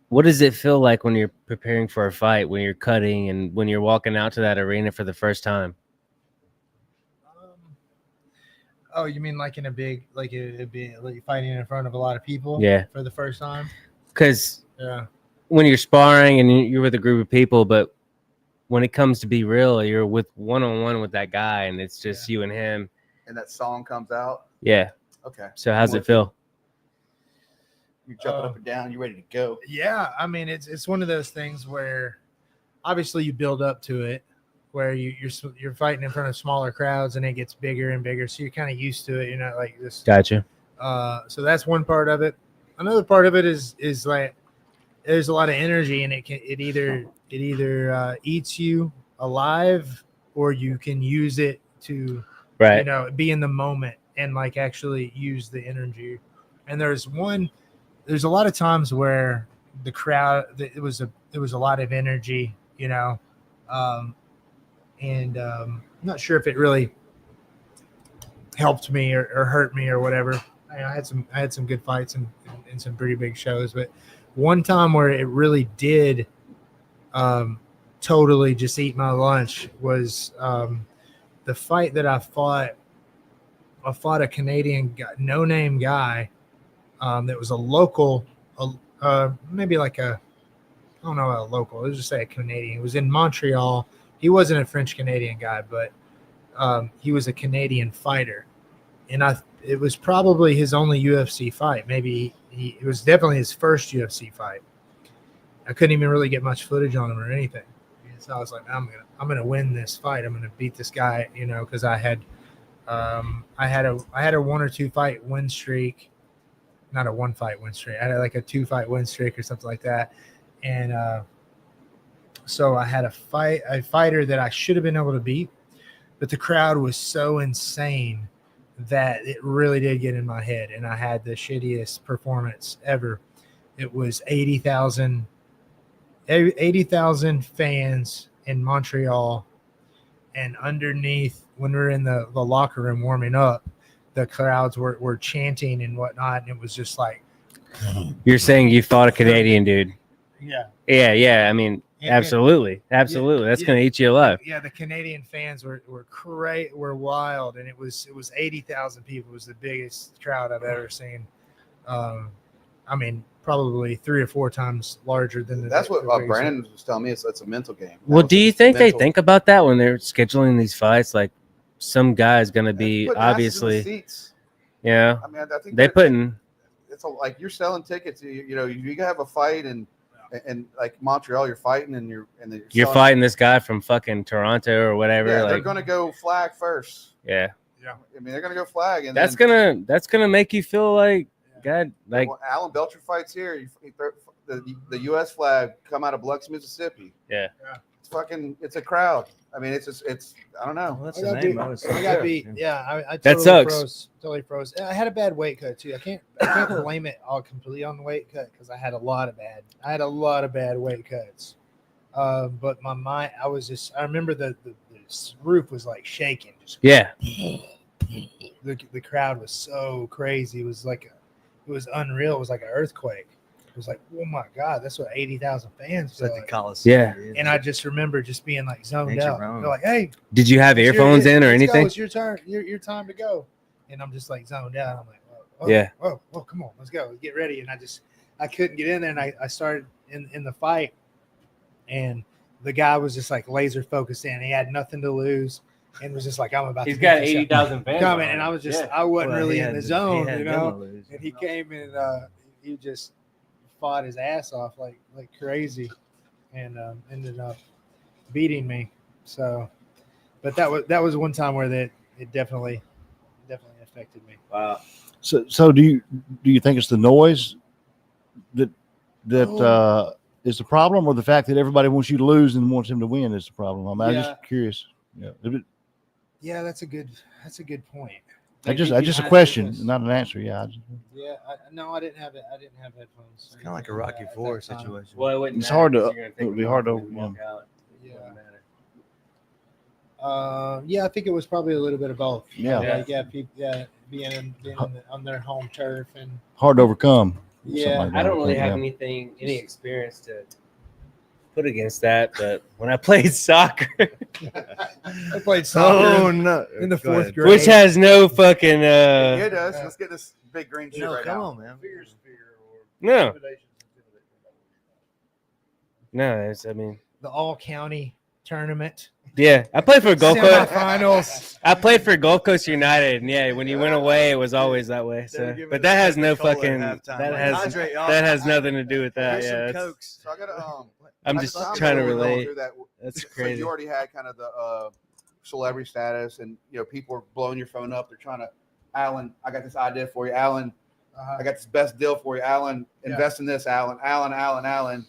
what does it feel like when you're preparing for a fight, when you're cutting, and when you're walking out to that arena for the first time? Oh, you mean like in a big, like it'd be like fighting in front of a lot of people? Yeah. For the first time. Because Yeah. when you're sparring and you're with a group of people, but when it comes to be real, you're with one-on-one with that guy, and it's just you and him. And that song comes out. Yeah. Okay. So how's it feel? You're jumping up and down. You're ready to go. Yeah, I mean it's one of those things where obviously you build up to it, where you're fighting in front of smaller crowds and it gets bigger and bigger, so you're kind of used to it. You're not like this. Gotcha. So that's one part of it. Another part of it is like there's a lot of energy, and it either eats you alive, or you can use it to be in the moment and like actually use the energy. And there's a lot of times where the crowd, it was a lot of energy, I'm not sure if it really helped me or hurt me or whatever. I had some good fights and some pretty big shows, but one time where it really did totally just eat my lunch was the fight that I fought. I fought a Canadian guy, no-name guy that was a local, maybe like a, I don't know, a local. Let's just say a Canadian. He was in Montreal. He wasn't a French-Canadian guy, but he was a Canadian fighter. And it was probably his only UFC fight. Maybe it was definitely his first UFC fight. I couldn't even really get much footage on him or anything. And so I was like, I'm gonna win this fight. I'm gonna beat this guy, because I had a 1 or 2 fight win streak, not a 1 fight win streak. I had like a 2 fight win streak or something like that. And so I had a fighter that I should have been able to beat, but the crowd was so insane that it really did get in my head, and I had the shittiest performance ever. It was 80,000 fans in Montreal, and underneath, when we were in the locker room warming up, the crowds were chanting and whatnot, and it was just like... You're saying you fought a Canadian dude? Yeah. I mean, absolutely. That's gonna eat you alive. Yeah, the Canadian fans were wild, and it was 80,000 people. It was the biggest crowd I've ever seen. I mean, probably 3 or 4 times larger than That's what Brandon was telling me. It's a mental game. Well, do you think they think about that when they're scheduling these fights? Like, some guy's gonna be obviously, yeah. I mean, I think they putting. It's like you're selling tickets. You have a fight and like Montreal, you're fighting and you're fighting this guy from fucking Toronto or whatever. Yeah, like, they're gonna go flag first. Yeah. I mean, they're gonna go flag, and that's gonna make you feel like God. Like Alan Belcher fights here. The U.S. flag come out of Biloxi, Mississippi. Yeah. It's a crowd. I mean, it's I don't know. Well, I got beat. Yeah, I that sucks. Totally froze. I had a bad weight cut too. I can't blame it all completely on the weight cut because I had a lot of bad weight cuts. But my mind, I remember the roof was like shaking. Yeah. The crowd was so crazy. It was unreal. It was like an earthquake. It was like, oh my God, that's what 80,000 fans It's like the Coliseum. Yeah. And I just remember just being like zoned out. They're like, hey, did you have earphones in or anything? It's your turn. Your time to go. And I'm just like zoned out. I'm like, oh, come on, let's go. Get ready. And I couldn't get in there. And I started in the fight. And the guy was just like laser focused in. He had nothing to lose. And was just like, I'm about He's to got 80,000 fans coming. And I was just, I wasn't really in the zone, And he came and he just fought his ass off like crazy, and ended up beating me. So, but that was one time where it definitely affected me. Wow. So do you think it's the noise that is the problem, or the fact that everybody wants you to lose and wants him to win is the problem? I'm just curious. Yeah, that's a good point. Just a question, not an answer. Yeah. No, I didn't have it. I didn't have headphones. It's kind of like a Rocky IV situation. Well, it's hard to. It would be hard to. Yeah, I think it was probably a little bit of both. Yeah. Being on their home turf and hard to overcome. Yeah, like that, I don't really have any experience to put against that, but when I played soccer, I played soccer in the 4th grade, which has no fucking. It does. Let's get this big green shit right come now. on, man. No, it's. I mean, the all county tournament. Yeah, I played for Gold Coast. Finals. I played for Gold Coast United, and yeah, when you went away, it was always that way. So, but that has no fucking. That has nothing to do with that. Yeah, So I got I'm just trying to relate. That's So crazy. you already had kind of the celebrity status, and people are blowing your phone up. They're trying to, Alan, I got this idea for you, Alan. I got this best deal for you, Alan. Invest in this, Alan. Alan.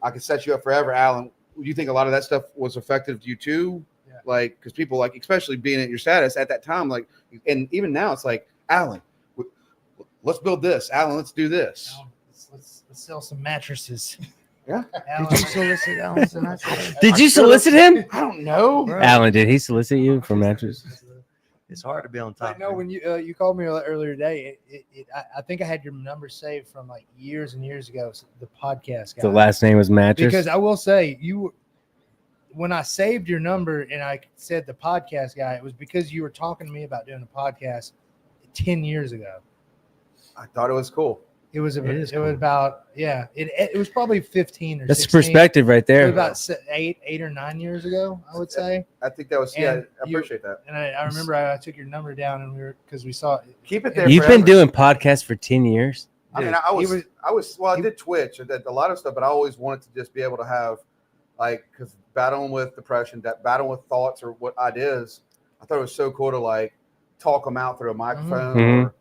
I can set you up forever, Alan. Do you think a lot of that stuff was effective to you too? Yeah. Like, because people like, especially being at your status at that time, like, and even now, it's like, Alan, let's build this. Alan, let's do this. Let's sell some mattresses. Yeah. Alan, Did you solicit Alan? Did you solicit him? I don't know. Alan, did he solicit you for mattress? It's hard to be on top. I know when you called me earlier today, I think I had your number saved from like years and years ago. The podcast guy. The last name was Mattress. Because I will say when I saved your number and I said the podcast guy, it was because you were talking to me about doing a podcast 10 years ago. I thought it was cool. It was about it was probably 15 or That's 16. perspective right It there. was about 8 or 9 years ago, I would say. I think that was, And I appreciate that. And I remember I took your number down and because we saw it. Keep it there. You've forever. been doing podcasts for 10 years. I mean, I did Twitch, I did a lot of stuff, but I always wanted to just be able to have, like, because battling with depression, battling with thoughts or what ideas, I thought it was so cool to like talk them out through a microphone, Mhm. or,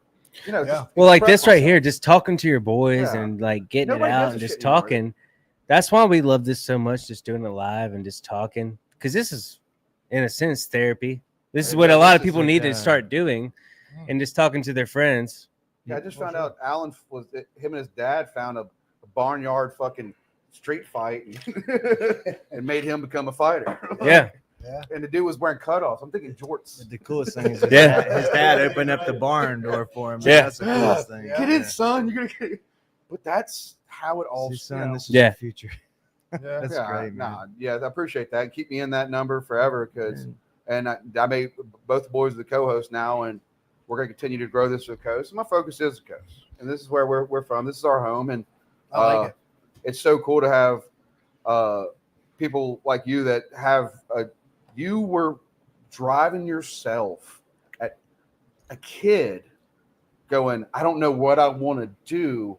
you know, just Well, like express this right myself. here, just talking to your boys Yeah. and like getting Nobody it does out and this just shit anymore, talking. That's why we love this so much, just doing it live and just talking. Because this is, in a sense, therapy. This is what a lot of people need to start doing, and just talking to their friends. Yeah, I just found out Alan him and his dad found a barnyard fucking street fight and made him become a fighter. Yeah. And the dude was wearing cutoffs. I'm thinking jorts. The coolest thing is his Yeah. dad opened up the barn door for him. Yeah. That's the coolest thing. Get in, son. You're gonna get it. But that's how it all. See, son, this is Yeah. the future. Yeah. That's great, man. I appreciate that. Keep me in that number forever, because, and I made both the boys the co-host now, and we're going to continue to grow this with the coast. And my focus is the coast, and this is where we're from. This is our home, and I like it. It's so cool to have people like you that have you were driving yourself at a kid going, I don't know what I want to do,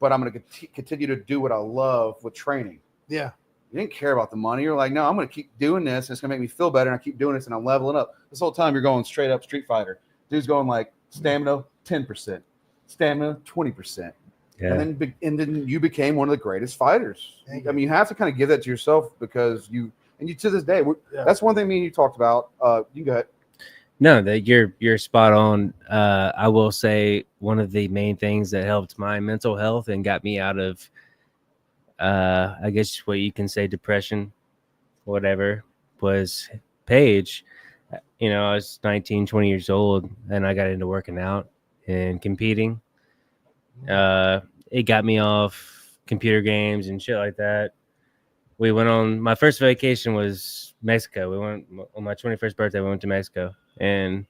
but I'm going to continue to do what I love with training. Yeah. You didn't care about the money. You're like, no, I'm going to keep doing this, and it's going to make me feel better, and I keep doing this, and I'm leveling up. This whole time you're going straight up Street Fighter. Dude's going like stamina 10%, stamina 20%. Yeah. And then you became one of the greatest fighters. I mean, you have to kind of give that to yourself, because you to this day, that's one thing me and you talked about. You go ahead. No, that you're spot on. I will say one of the main things that helped my mental health and got me out of, I guess what you can say, depression, whatever, was Paige. You know, I was 19, 20 years old, and I got into working out and competing. It got me off computer games and shit like that. We went on, my first vacation was Mexico. We went on my 21st birthday. We went to Mexico, and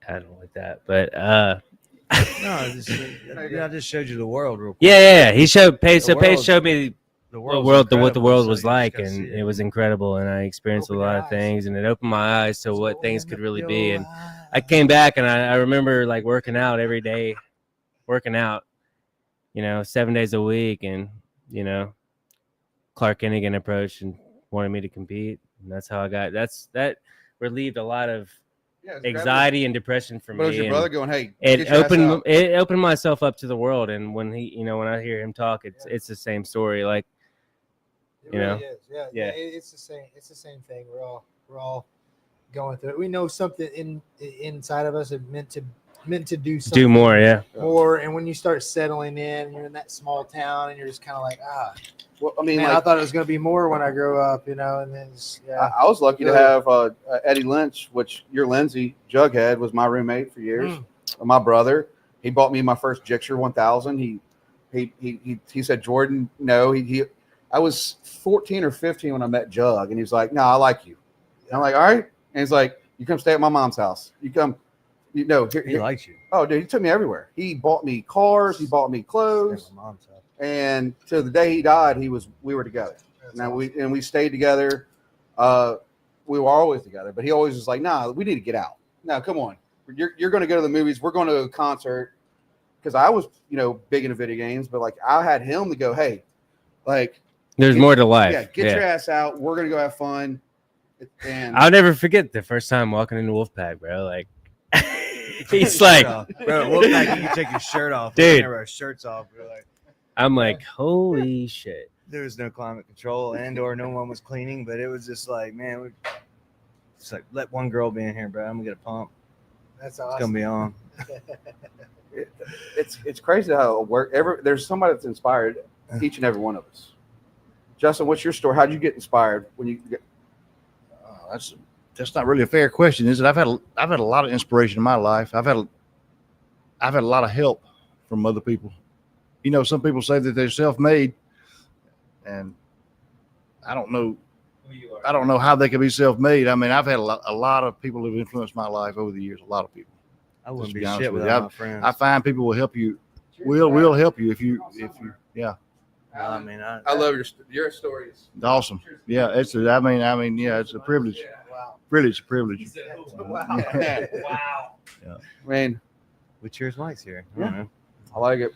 I don't like that, but No, I just showed you the world real quick. yeah. He showed Paige. So The Paige world- showed me The what world's the incredible, world so was you just like, gotta and see it was incredible. And I experienced a Open lot your of eyes. things, and it opened my eyes to what things could really be. And I came back, and I remember like working out every day, you know, 7 days a week, and you know, Clark Hennigan approached and wanted me to compete, and that's how I got. That relieved a lot of anxiety and depression for But it was me. your brother going, hey, It get your ass out. opened myself up to the world, and when when I hear him talk, it's the same story. Like, It you know? really is. Yeah. Yeah. It's the same. It's the same thing. We're all going through it. We know something inside of us is meant to do something do more, yeah. more. And when you start settling in, you're in that small town, and you're just kind of like, Well, I mean, man, like, I thought it was going to be more when I grew up, you know. And then I was lucky to have Eddie Lynch, which your Lindsay Jughead was my roommate for years. My brother, he bought me my first Gixxer 1000. He said, Jordan, no, I was 14 or 15 when I met Jug, and he was like, no, I like you. And I'm like, all right. And he's like, you come stay at my mom's house. You come, you know, He likes you. Oh, dude, he took me everywhere. He bought me cars. He bought me clothes. Stay at my mom's house. And till the day he died, we were together. We stayed together. We were always together, but he always was like, nah, we need to get out. No, come on. You're going to go to the movies. We're going to a concert. Because I was, big into video games, but like I had him to go, hey, like There's more to life. Yeah, get your ass out. We're going to go have fun. And I'll never forget the first time walking into Wolfpack, bro. Like, he's like, bro, Wolfpack, you can take your shirt off. Dude. We never our shirts off. We're like, I'm like, holy shit. there was no climate control or no one was cleaning, but it was just like, man, it's like, let one girl be in here, bro. I'm gonna get a pump. that's It's gonna be on. it's crazy how it works. There's somebody that's inspired each and every one of us. Justin, what's your story? How did you get inspired when you get? That's that's not really a fair question, is it? I've had a lot of inspiration in my life. I've had a lot of help from other people. You know, some people say that they're self-made, and I don't know. I don't know how they could be self-made. I mean, I've had a lot of people who've influenced my life over the years. A lot of people. I wouldn't Just be be honest shit with without you. my friends. I find people will help you. Will help you if you. Yeah. No, I mean, I love your stories. Awesome. Yeah. It's a, I mean, yeah, it's a privilege. Wow. Really, it's a privilege. Wow. Wow. I mean, we cheers mics here. I Yeah. don't know. I like it.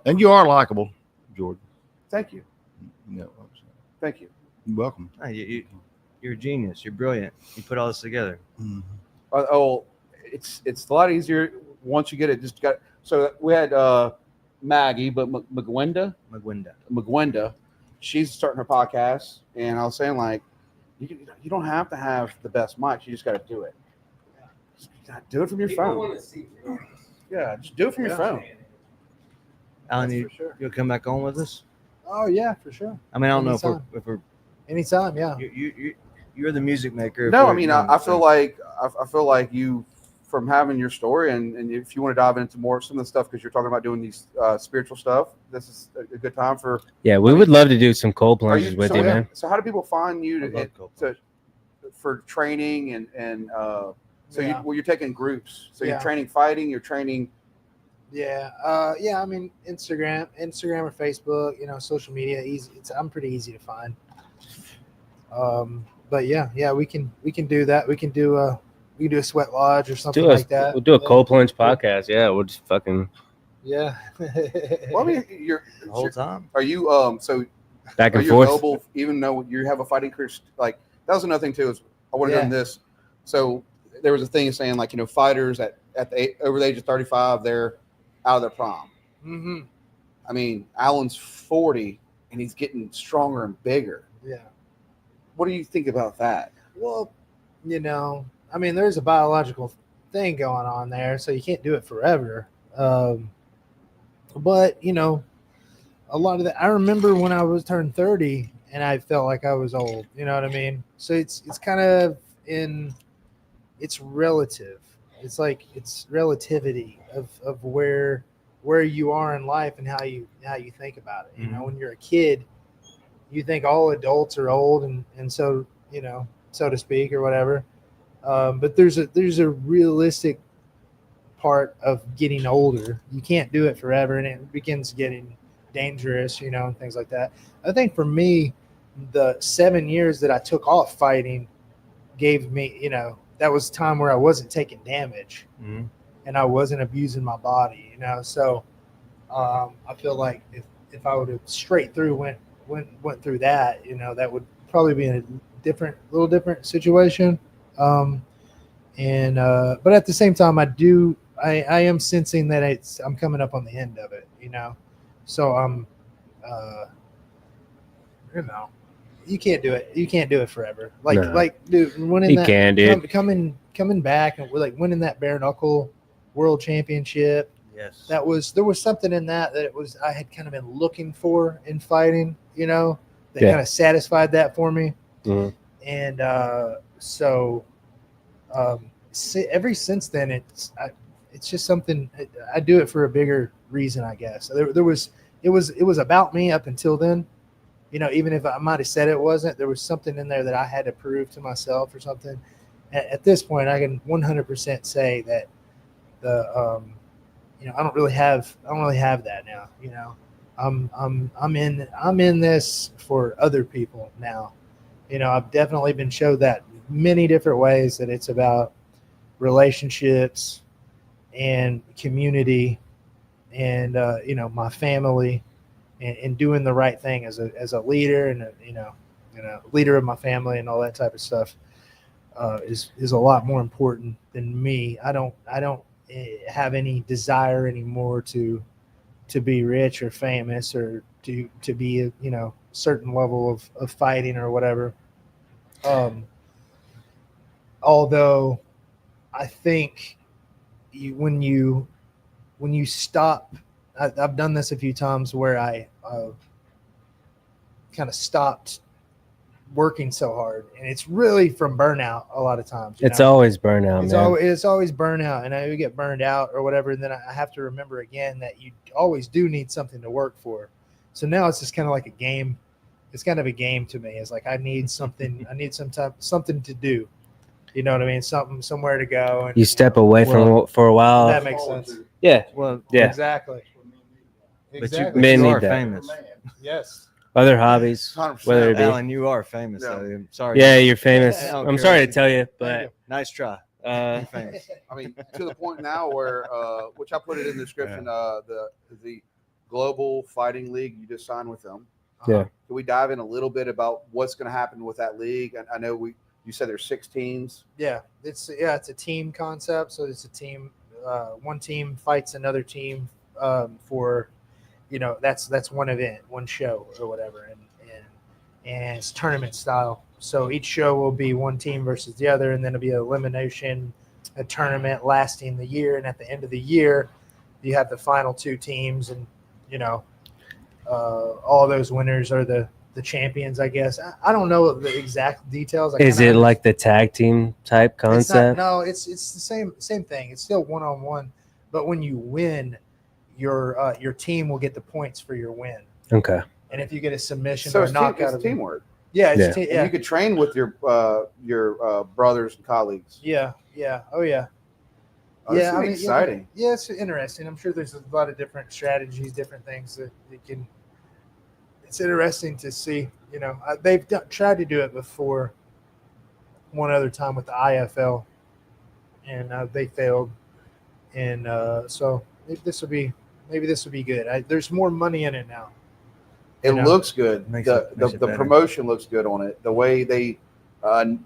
And you are likable, Jordan. Thank you. Yeah. Thank you. You're welcome. No, you're a genius. You're brilliant. You put all this together. Mhm. It's a lot easier once you get it. So we had Maggie, but McGwenda. She's starting her podcast, and I was saying, like, you don't have to have the best mic. You just got to do it. Just gotta do it from your phone. Yeah, just do it from your phone. Alan, That's for sure. you'll come back on with us. Oh yeah, for sure. I mean, I don't know Anytime. if we're Anytime, yeah. you're the music maker. No, for- I mean, I feel like you, from having your story, and if you want to dive into more some of the stuff, because you're talking about doing these spiritual stuff, this is a good time for. Yeah, we would love to do some cold plunges with you, yeah. man. So how do people find you I love cold for training and so Yeah. you're taking groups, so Yeah. you're training fighting, you're training. Yeah. I mean, Instagram or Facebook, social media, easy. I'm pretty easy to find. But yeah, we can do that. We can do a sweat lodge or something like that. We'll do a cold plunge podcast. Yeah, we'll just fucking Yeah. Well, I mean, the whole time. are you so back are and you forth. available even though you have a fighting career? Like, that was another thing too, is I would have done this. So there was a thing saying, like, fighters over the age of 35, they're out of their prime. Mm-hmm. I mean, Alan's 40 and he's getting stronger and bigger. Yeah. What do you think about that? Well, I mean, there's a biological thing going on there, so you can't do it forever. But a lot of that, I remember when I was turned 30 and I felt like I was old. You know what I mean? So it's kind of it's relative. It's like it's relativity of where you are in life and how you think about it. Mm-hmm. When you're a kid, you think all adults are old, and so so to speak, or whatever. But there's a realistic part of getting older. You can't do it forever, and it begins getting dangerous, and things like that. I think for me, the 7 years that I took off fighting gave me, that was time where I wasn't taking damage, Mm-hmm. and I wasn't abusing my body, So I feel like if I would have straight through went through that, that would probably be in a little different situation. But at the same time, I am sensing that I'm coming up on the end of it, So I'm, you can't do it. You can't do it forever. Dude, winning You that, can, dude. coming back and like winning that bare knuckle world championship. Yes. There was something in that I had kind of been looking for in fighting, that kind of satisfied that for me. Mhm. And ever since then, it's just something. I do it for a bigger reason, I guess. It was about me up until then, even if I might have said it wasn't. There was something in there that I had to prove to myself or something. At this point, I can 100% say that I don't really have that now. I'm in this for other people now. I've definitely been showed that many different ways, that it's about relationships and community and my family and doing the right thing as a leader and leader of my family and all that type of stuff is a lot more important than me. I don't have any desire anymore to be rich or famous or to be a certain level of fighting or whatever. Although I think when you stop, I've done this a few times where I kind of stopped working so hard, and it's really from burnout a lot of times. It's always burnout, man. It's always burnout, and I would get burned out or whatever. And then I have to remember again that you always do need something to work for. So now it's just kind of like a game. It's kind of a game to me. It's like I need something. I need something to do. You know what I mean? Somewhere to go. And You step away from for a while. That makes sense. Yeah. Well, Yeah. Exactly. but you, Exactly. Men you need are that. famous. Yes. Other hobbies, 100%. whether it be. Alan, you are famous. Yeah. Though. I'm sorry. Yeah, you're famous. I don't I'm care sorry what to tell you, but you. Nice try. uh, You're famous. I mean, to the point now where, which I put it in the description, the Global Fighting League, you just signed with them. Yeah. Can we dive in a little bit about what's going to happen with that league? I know you said there's 6 teams. Yeah, it's a team concept. So it's a team. One team fights another team for, that's one event, one show or whatever, and it's tournament style. So each show will be one team versus the other, and then it'll be an elimination, a tournament lasting the year, and at the end of the year, you have the final 2 teams, and all those winners are the champions, I guess. I don't know the exact details. is it like the tag team type concept? No, it's the same thing. It's still 1-on-1, but when you win, your team will get the points for your win. Okay. And if you get a submission So or it's, a knockout, it's teamwork. yeah, Yeah. And you could train with your brothers and colleagues. yeah, oh yeah. Oh, this is I mean, exciting. Yeah, it's interesting. I'm sure there's a lot of different strategies, different things that you can. It's interesting to see. They've tried to do it before. One other time with the IFL, and they failed. And so maybe this will be good. There's more money in it now. It looks good. Makes it The better. promotion looks good on it. The way they,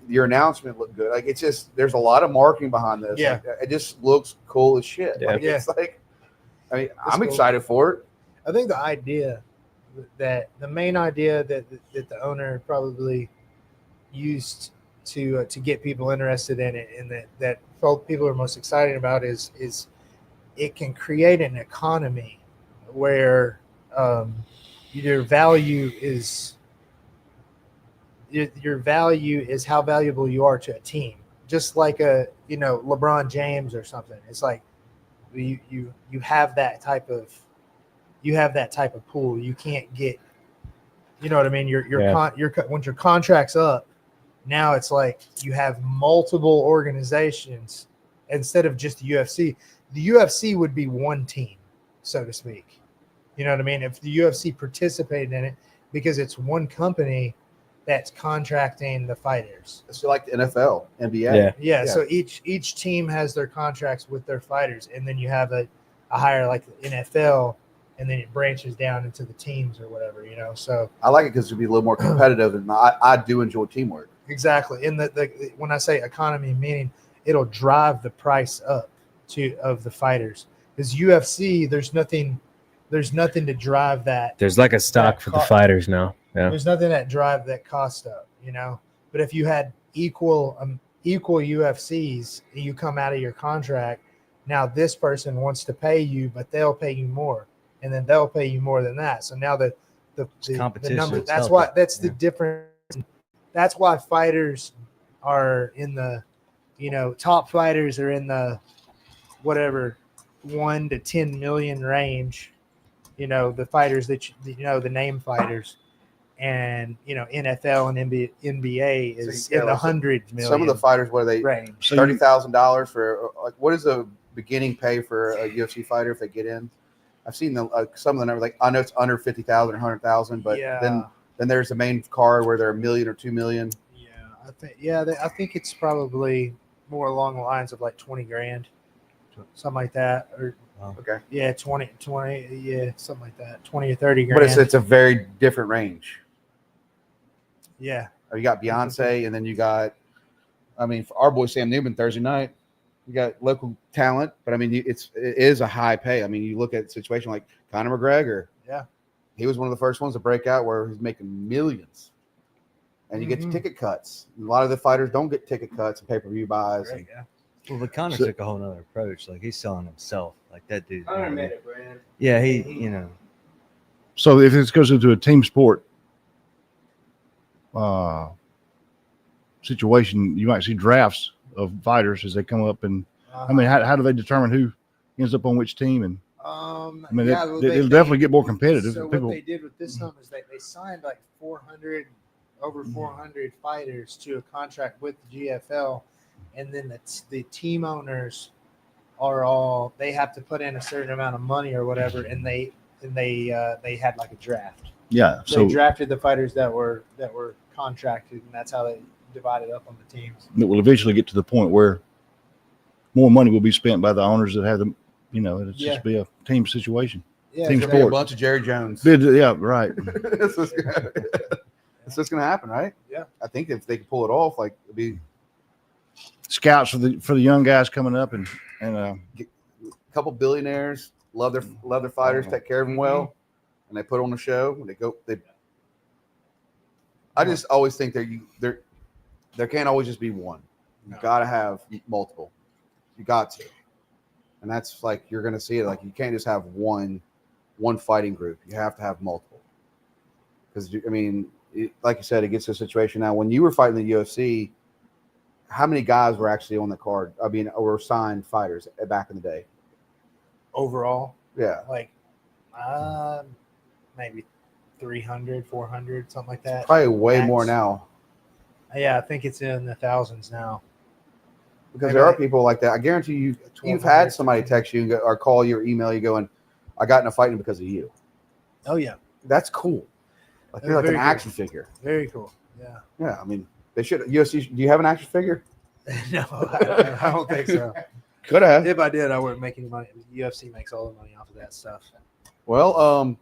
your announcement looked good. Like, it's just, there's a lot of marketing behind this. Yeah. Like, it just looks cool as shit. Yeah. Like, it's like, I mean, I'm cool. excited for it. I think the main idea that the owner probably used to get people interested in it, and that people are most excited about is it can create an economy where your value is how valuable you are to a team, just like LeBron James or something. It's like you have that type of pool. You can't get, you know what I mean? Once your contract's up, now it's like you have multiple organizations instead of just the UFC. The UFC would be one team, so to speak. You know what I mean? If the UFC participated in it, because it's one company that's contracting the fighters. It's like the NFL, NBA. Yeah. So each team has their contracts with their fighters, and then you have a higher like the NFL, and then it branches down into the teams or whatever, So I like it because it'll be a little more competitive, and I do enjoy teamwork. exactly. And the when I say economy, meaning it'll drive the price up of the fighters. Because UFC, there's nothing to drive that. There's like a stock for the fighters now. Yeah. There's nothing that drive that cost up, But if you had equal UFCs, you come out of your contract. Now this person wants to pay you, but they'll pay you more, and then they'll pay you more than that. So now the competition. number. It's That's healthy. why. That's the difference. That's why fighters are in the, top fighters are in the, whatever, 1 to 10 million range. The fighters that the name fighters, and NFL and NBA is So, yeah, in the like 100 million. Some of the fighters, where they range. $30,000 for, like, what is the beginning pay for a UFC fighter if they get in? I've seen some of the numbers. Like, I know it's under 50,000 or 100,000, but then there's the main card where they're $1 million or $2 million. I think it's probably more along the lines of like 20 grand, something like that, or Okay, 20, something like that, 20 or 30 grand. but it's a very different range. Yeah, You got Beyonce, and then you got, I mean, for our boy Sam Newman Thursday night, you got local talent, but I mean, it is a high pay. I mean, you look at a situation like Conor McGregor. Yeah. He was one of the first ones to break out where he's making millions, and you get your ticket cuts. A lot of the fighters don't get ticket cuts and pay-per-view buys. right, yeah. Well, but Connor took a whole nother approach. Like, he's selling himself. Like, that dude. made it, Brand. Yeah, he. So if this goes into a team sport, situation, you might see drafts of fighters as they come up. And I mean, how do they determine who ends up on which team? And I mean, it'll definitely get more competitive. So what they did with this time is they signed like 400, over 400 fighters to a contract with the GFL, and then the team owners are all, they have to put in a certain amount of money or whatever, and they had like a draft. Yeah, So they drafted the fighters that were contracted, and that's how they divided up on the teams. It will eventually get to the point where more money will be spent by the owners that have them. You know, it'll just be a team situation. Yeah, team A sport. bunch of Jerry Jones. Yeah, right. It's just gonna happen, right? Yeah. I think if they could pull it off, like it'd be Scouts for the young guys coming up, and a couple billionaires love their fighters, take care of them well, and they put on a show. And I just always think there can't always just be one. You gotta have multiple. You got to, and that's like you're gonna see it. Like you can't just have one fighting group. You have to have multiple. Because I mean, like you said, it gets to a situation now. When you were fighting the UFC, how many guys were actually on the card? I mean, were signed fighters back in the day? Overall, Yeah, like maybe 300, 400, something like that. probably way Max. more now. Yeah, I think it's in the thousands now. Because Maybe there are like people like that. I guarantee you've 1,200, had somebody text you or call you or email you going, "I got in a fight because of you." Oh yeah, That's cool. Like you're That's like an very action figure. very cool. Yeah. Yeah, I mean they should. UFC. Do you have an action figure? No, I don't think so. Could have. If I did, I wouldn't make any money. UFC makes all the money off of that stuff. Well,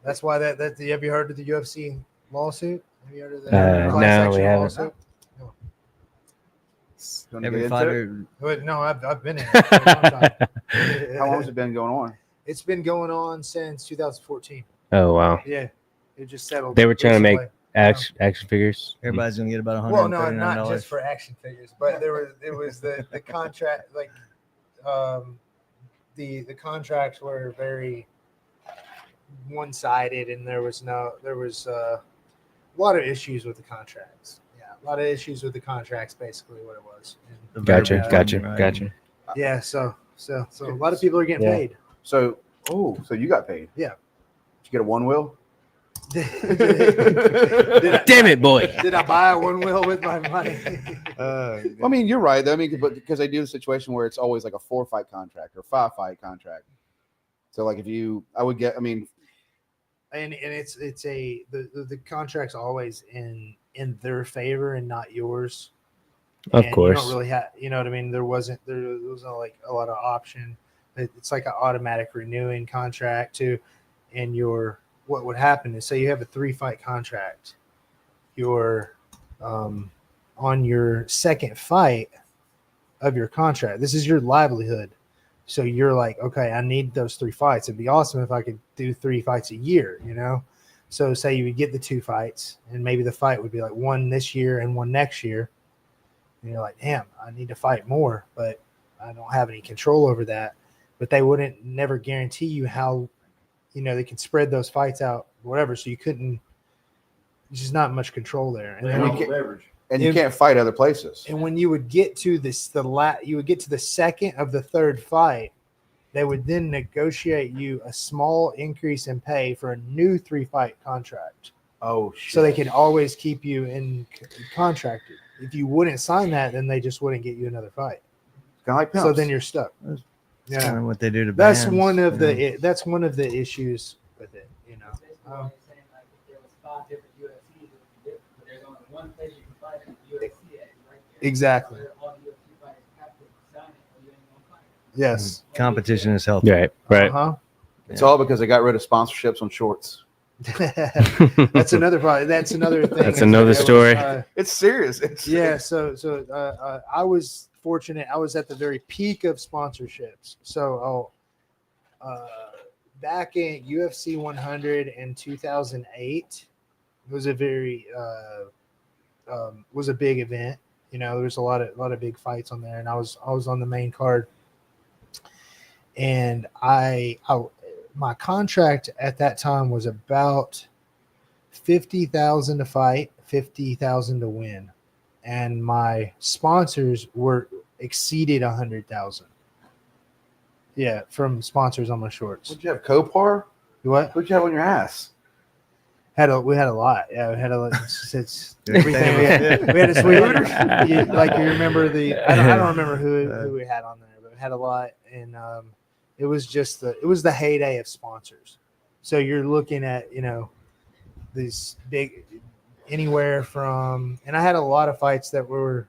That's why that have you heard of the UFC lawsuit? Have you heard of that? No, Class we action haven't. lawsuit? gonna get Every into fighter. But no, I've been in it for a long time. it? How long has it been going on? It's been going on since 2014. Oh wow, Yeah, it just settled. They were trying to make recently. action figures. Everybody's gonna get about $139. Well, no, not just for action figures, but it was the contract, like the contracts were very one-sided, and there was a lot of issues with the contracts. Yeah, a lot of issues with the contracts, basically what it was. And, Gotcha. yeah, so a lot of people are getting Yeah. paid. So you got paid. Yeah. Did you get a one wheel? Damn it, boy. Did I buy a one wheel with my money? I mean, you're right. I mean, because they do the situation where it's always like a 4-fight contract or 5-fight contract. So like I mean, and it's the contract's always in their favor and not yours. Of And course. you don't really have, you know what I mean. There wasn't like a lot of option. It's like an automatic renewing contract too. And what would happen is, say you have a 3-fight contract, you're on your second fight of your contract. This is your livelihood. So you're like, okay, I need those 3 fights. It'd be awesome if I could do 3 fights a year, you know? So say you would get the 2 fights, and maybe the fight would be like one this year and one next year. And you're like, damn, I need to fight more, but I don't have any control over that. But they wouldn't never guarantee you how, they could spread those fights out, whatever. So there's just not much control there. And then you can't fight other places. and when you would get to you would get to the second of the third fight, they would then negotiate you a small increase in pay for a new 3-fight contract. Oh, shit. So they can always keep you contracted. If you wouldn't sign that, then they just wouldn't get you another fight. Kind of like pimps. So then you're stuck. That's kind of what they do to That's bands, one of you know? that's one of the issues with it. Exactly. Yes. Competition is healthy. Right. Uh-huh. It's all because they got rid of sponsorships on shorts. That's another thing. That's another story. It's serious. Yeah. So I was fortunate. I was at the very peak of sponsorships. So back in UFC 100 in 2008, it was a very was a big event. There was a lot of big fights on there, and I was on the main card. And my contract at that time was about $50,000 to fight $50,000 to win, and my sponsors were exceeded 100,000. Yeah, from sponsors on my shorts. What'd you have, Copar? What? What'd you have on your ass? We had a lot. Yeah, we had a lot. It's everything. We had a sweet. Like you remember I don't remember who we had on there, but we had a lot, and it was just it was the heyday of sponsors. So you're looking at these big, anywhere from, and I had a lot of fights that were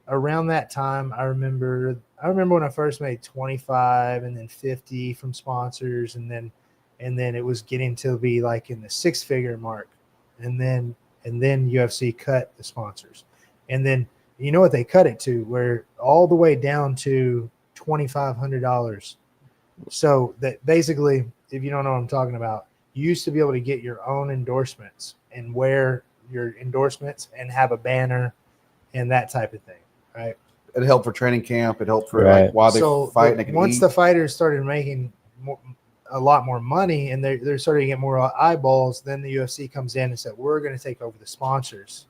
around that time. I remember when I first made 25 and then 50 from sponsors, and then it was getting to be like in the 6-figure mark, and then UFC cut the sponsors, and then you know what they cut it to, where all the way down to $2,500. So that basically, if you don't know what I'm talking about, you used to be able to get your own endorsements and wear your endorsements and have a banner and that type of thing, right? It helped for training camp. It helped for Right. like while they fight. They can Once eat. the fighters started making a lot more money and they're starting to get more eyeballs, then the UFC comes in and said, we're going to take over the sponsors.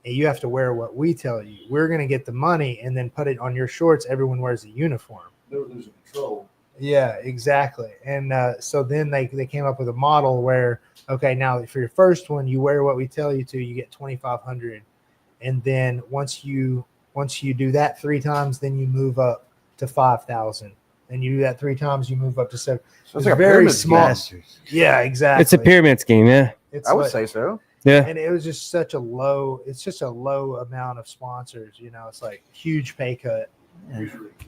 And you have to wear what we tell you. We're going to get the money and then put it on your shorts. Everyone wears a uniform. They were losing control. Yeah, exactly. And so then they came up with a model where, okay, now for your first one, you wear what we tell you to, you get $2,500. And then once you do that 3 times, then you move up to 5,000. And you do that 3 times, you move up to 7. So it's like a very pyramid small. scheme. Yeah, exactly. It's a pyramid scheme, yeah. I would say so. Yeah. And it was just such a low amount of sponsors. It's like huge pay cut. Yeah.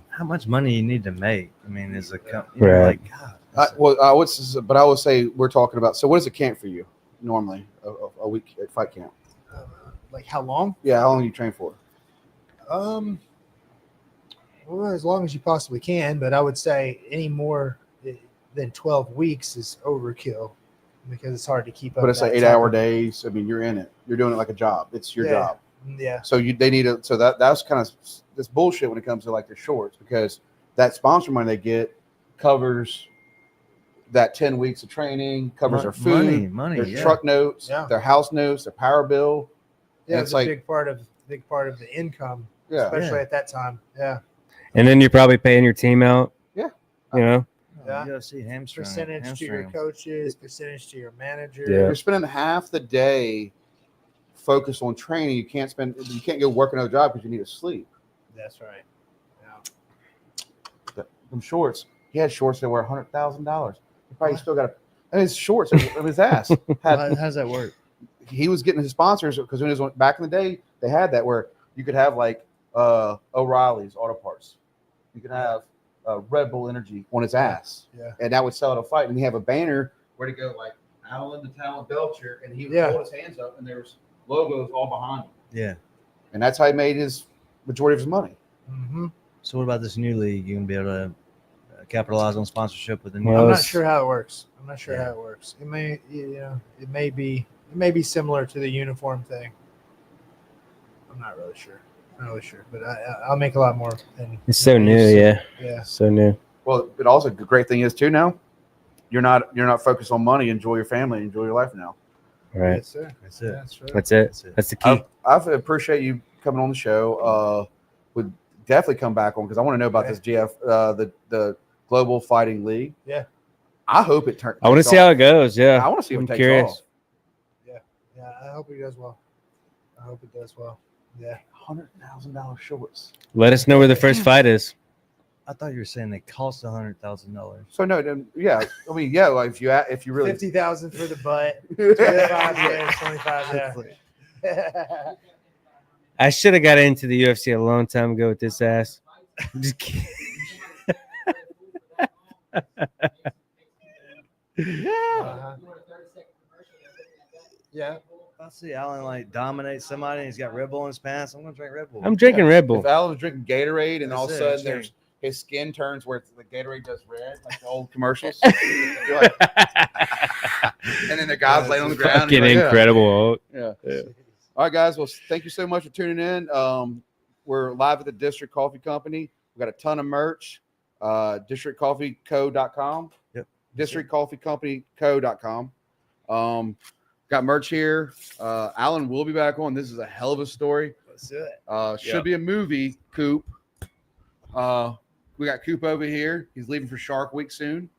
How much money you need to make? I mean, as a company, Right. like, God, But I would say we're talking about. So what is a camp for you normally? A week at fight camp? Like how long? Yeah, how long do you train for? Well, as long as you possibly can, but I would say any more than 12 weeks is overkill because it's hard to keep up. But it's like that 8-hour type days. I mean, you're in it. You're doing it like a job. It's your Yeah. job. of- Yeah. So they need to. So that's kind of this bullshit when it comes to like the shorts, because that sponsor money they get covers that 10 weeks of training, covers their food, money, their yeah. truck notes, Yeah. their house notes, their power bill. Yeah, And it's it's a like- big part of the income, Yeah. especially at that time. Yeah. And then you're probably paying your team out. Yeah. You know? Yeah. UFC hamstring. Percentage to your coaches, percentage to your manager. Yeah. You're spending half the day focused on training. You can't go work another job because you need to sleep. That's right. Yeah. Them shorts. He had shorts that were $100,000. He probably still got his shorts of his ass. How does that work? He was getting his sponsors because when it was back in the day, they had that where you could have like O'Reilly's Auto Parts. You could have Red Bull Energy on his ass. Yeah. And that would sell at a fight. And he have a banner where to go like Alan Belcher, and he would Yeah. hold his hands up and there's logos all behind him. Yeah. And that's how he made his majority of his money. Mm-hmm. So what about this new league? You gonna be able to capitalize on sponsorship with the new? Well, I'm not it's- sure how it works. Yeah. How it works. It may be similar to the uniform thing. I'm not really sure. But I'll make a lot more. It's so new, yeah. Yeah. So new. Well, but also the great thing is too now, you're not focused on money. Enjoy your family, enjoy your life now. Right. Yes, sir. That's it. That's right. That's it. That's it. That's the key. I appreciate you coming on the show. Would definitely come back on because I want to know about this GF, the Global Fighting League. Yeah. I hope it turns. I want to see how it goes. Yeah. I want to see if I'm it takes curious. off. Yeah. I hope it does well. Yeah. $100,000 shorts. Let us know where the first fight is. I thought you were saying they cost $100,000. So no, then, yeah. I mean, yeah. Like if you really 50,000 for the butt. 25. Yeah. I should have got into the UFC a long time ago with this ass. I'm just kidding. Uh-huh. Yeah. I see Alan like dominate somebody and he's got Red Bull in his pants. I'm gonna drink Red Bull. I'm drinking Red Bull. if Alan was drinking Gatorade and all of a That's it, sudden change. his skin turns where the Gatorade does red, like the old commercials. You're like- and then the guy's laying on the ground. and Fucking you're like, yeah. incredible. Yeah. All right, guys. Well, thank you so much for tuning in. We're live at the District Coffee Company. We got a ton of merch. DistrictCoffeeCo.com. Yep. DistrictCoffeeCompanyCo.com. Got merch here. Alan will be back on. This is a hell of a story. Let's do it. Should be a movie, Coop. We got Coop over here. He's leaving for Shark Week soon.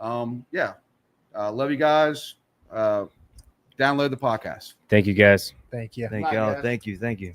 Love you guys. Download the podcast. Thank you, guys. Thank you. Thank Bye, y'all. guys. Thank you.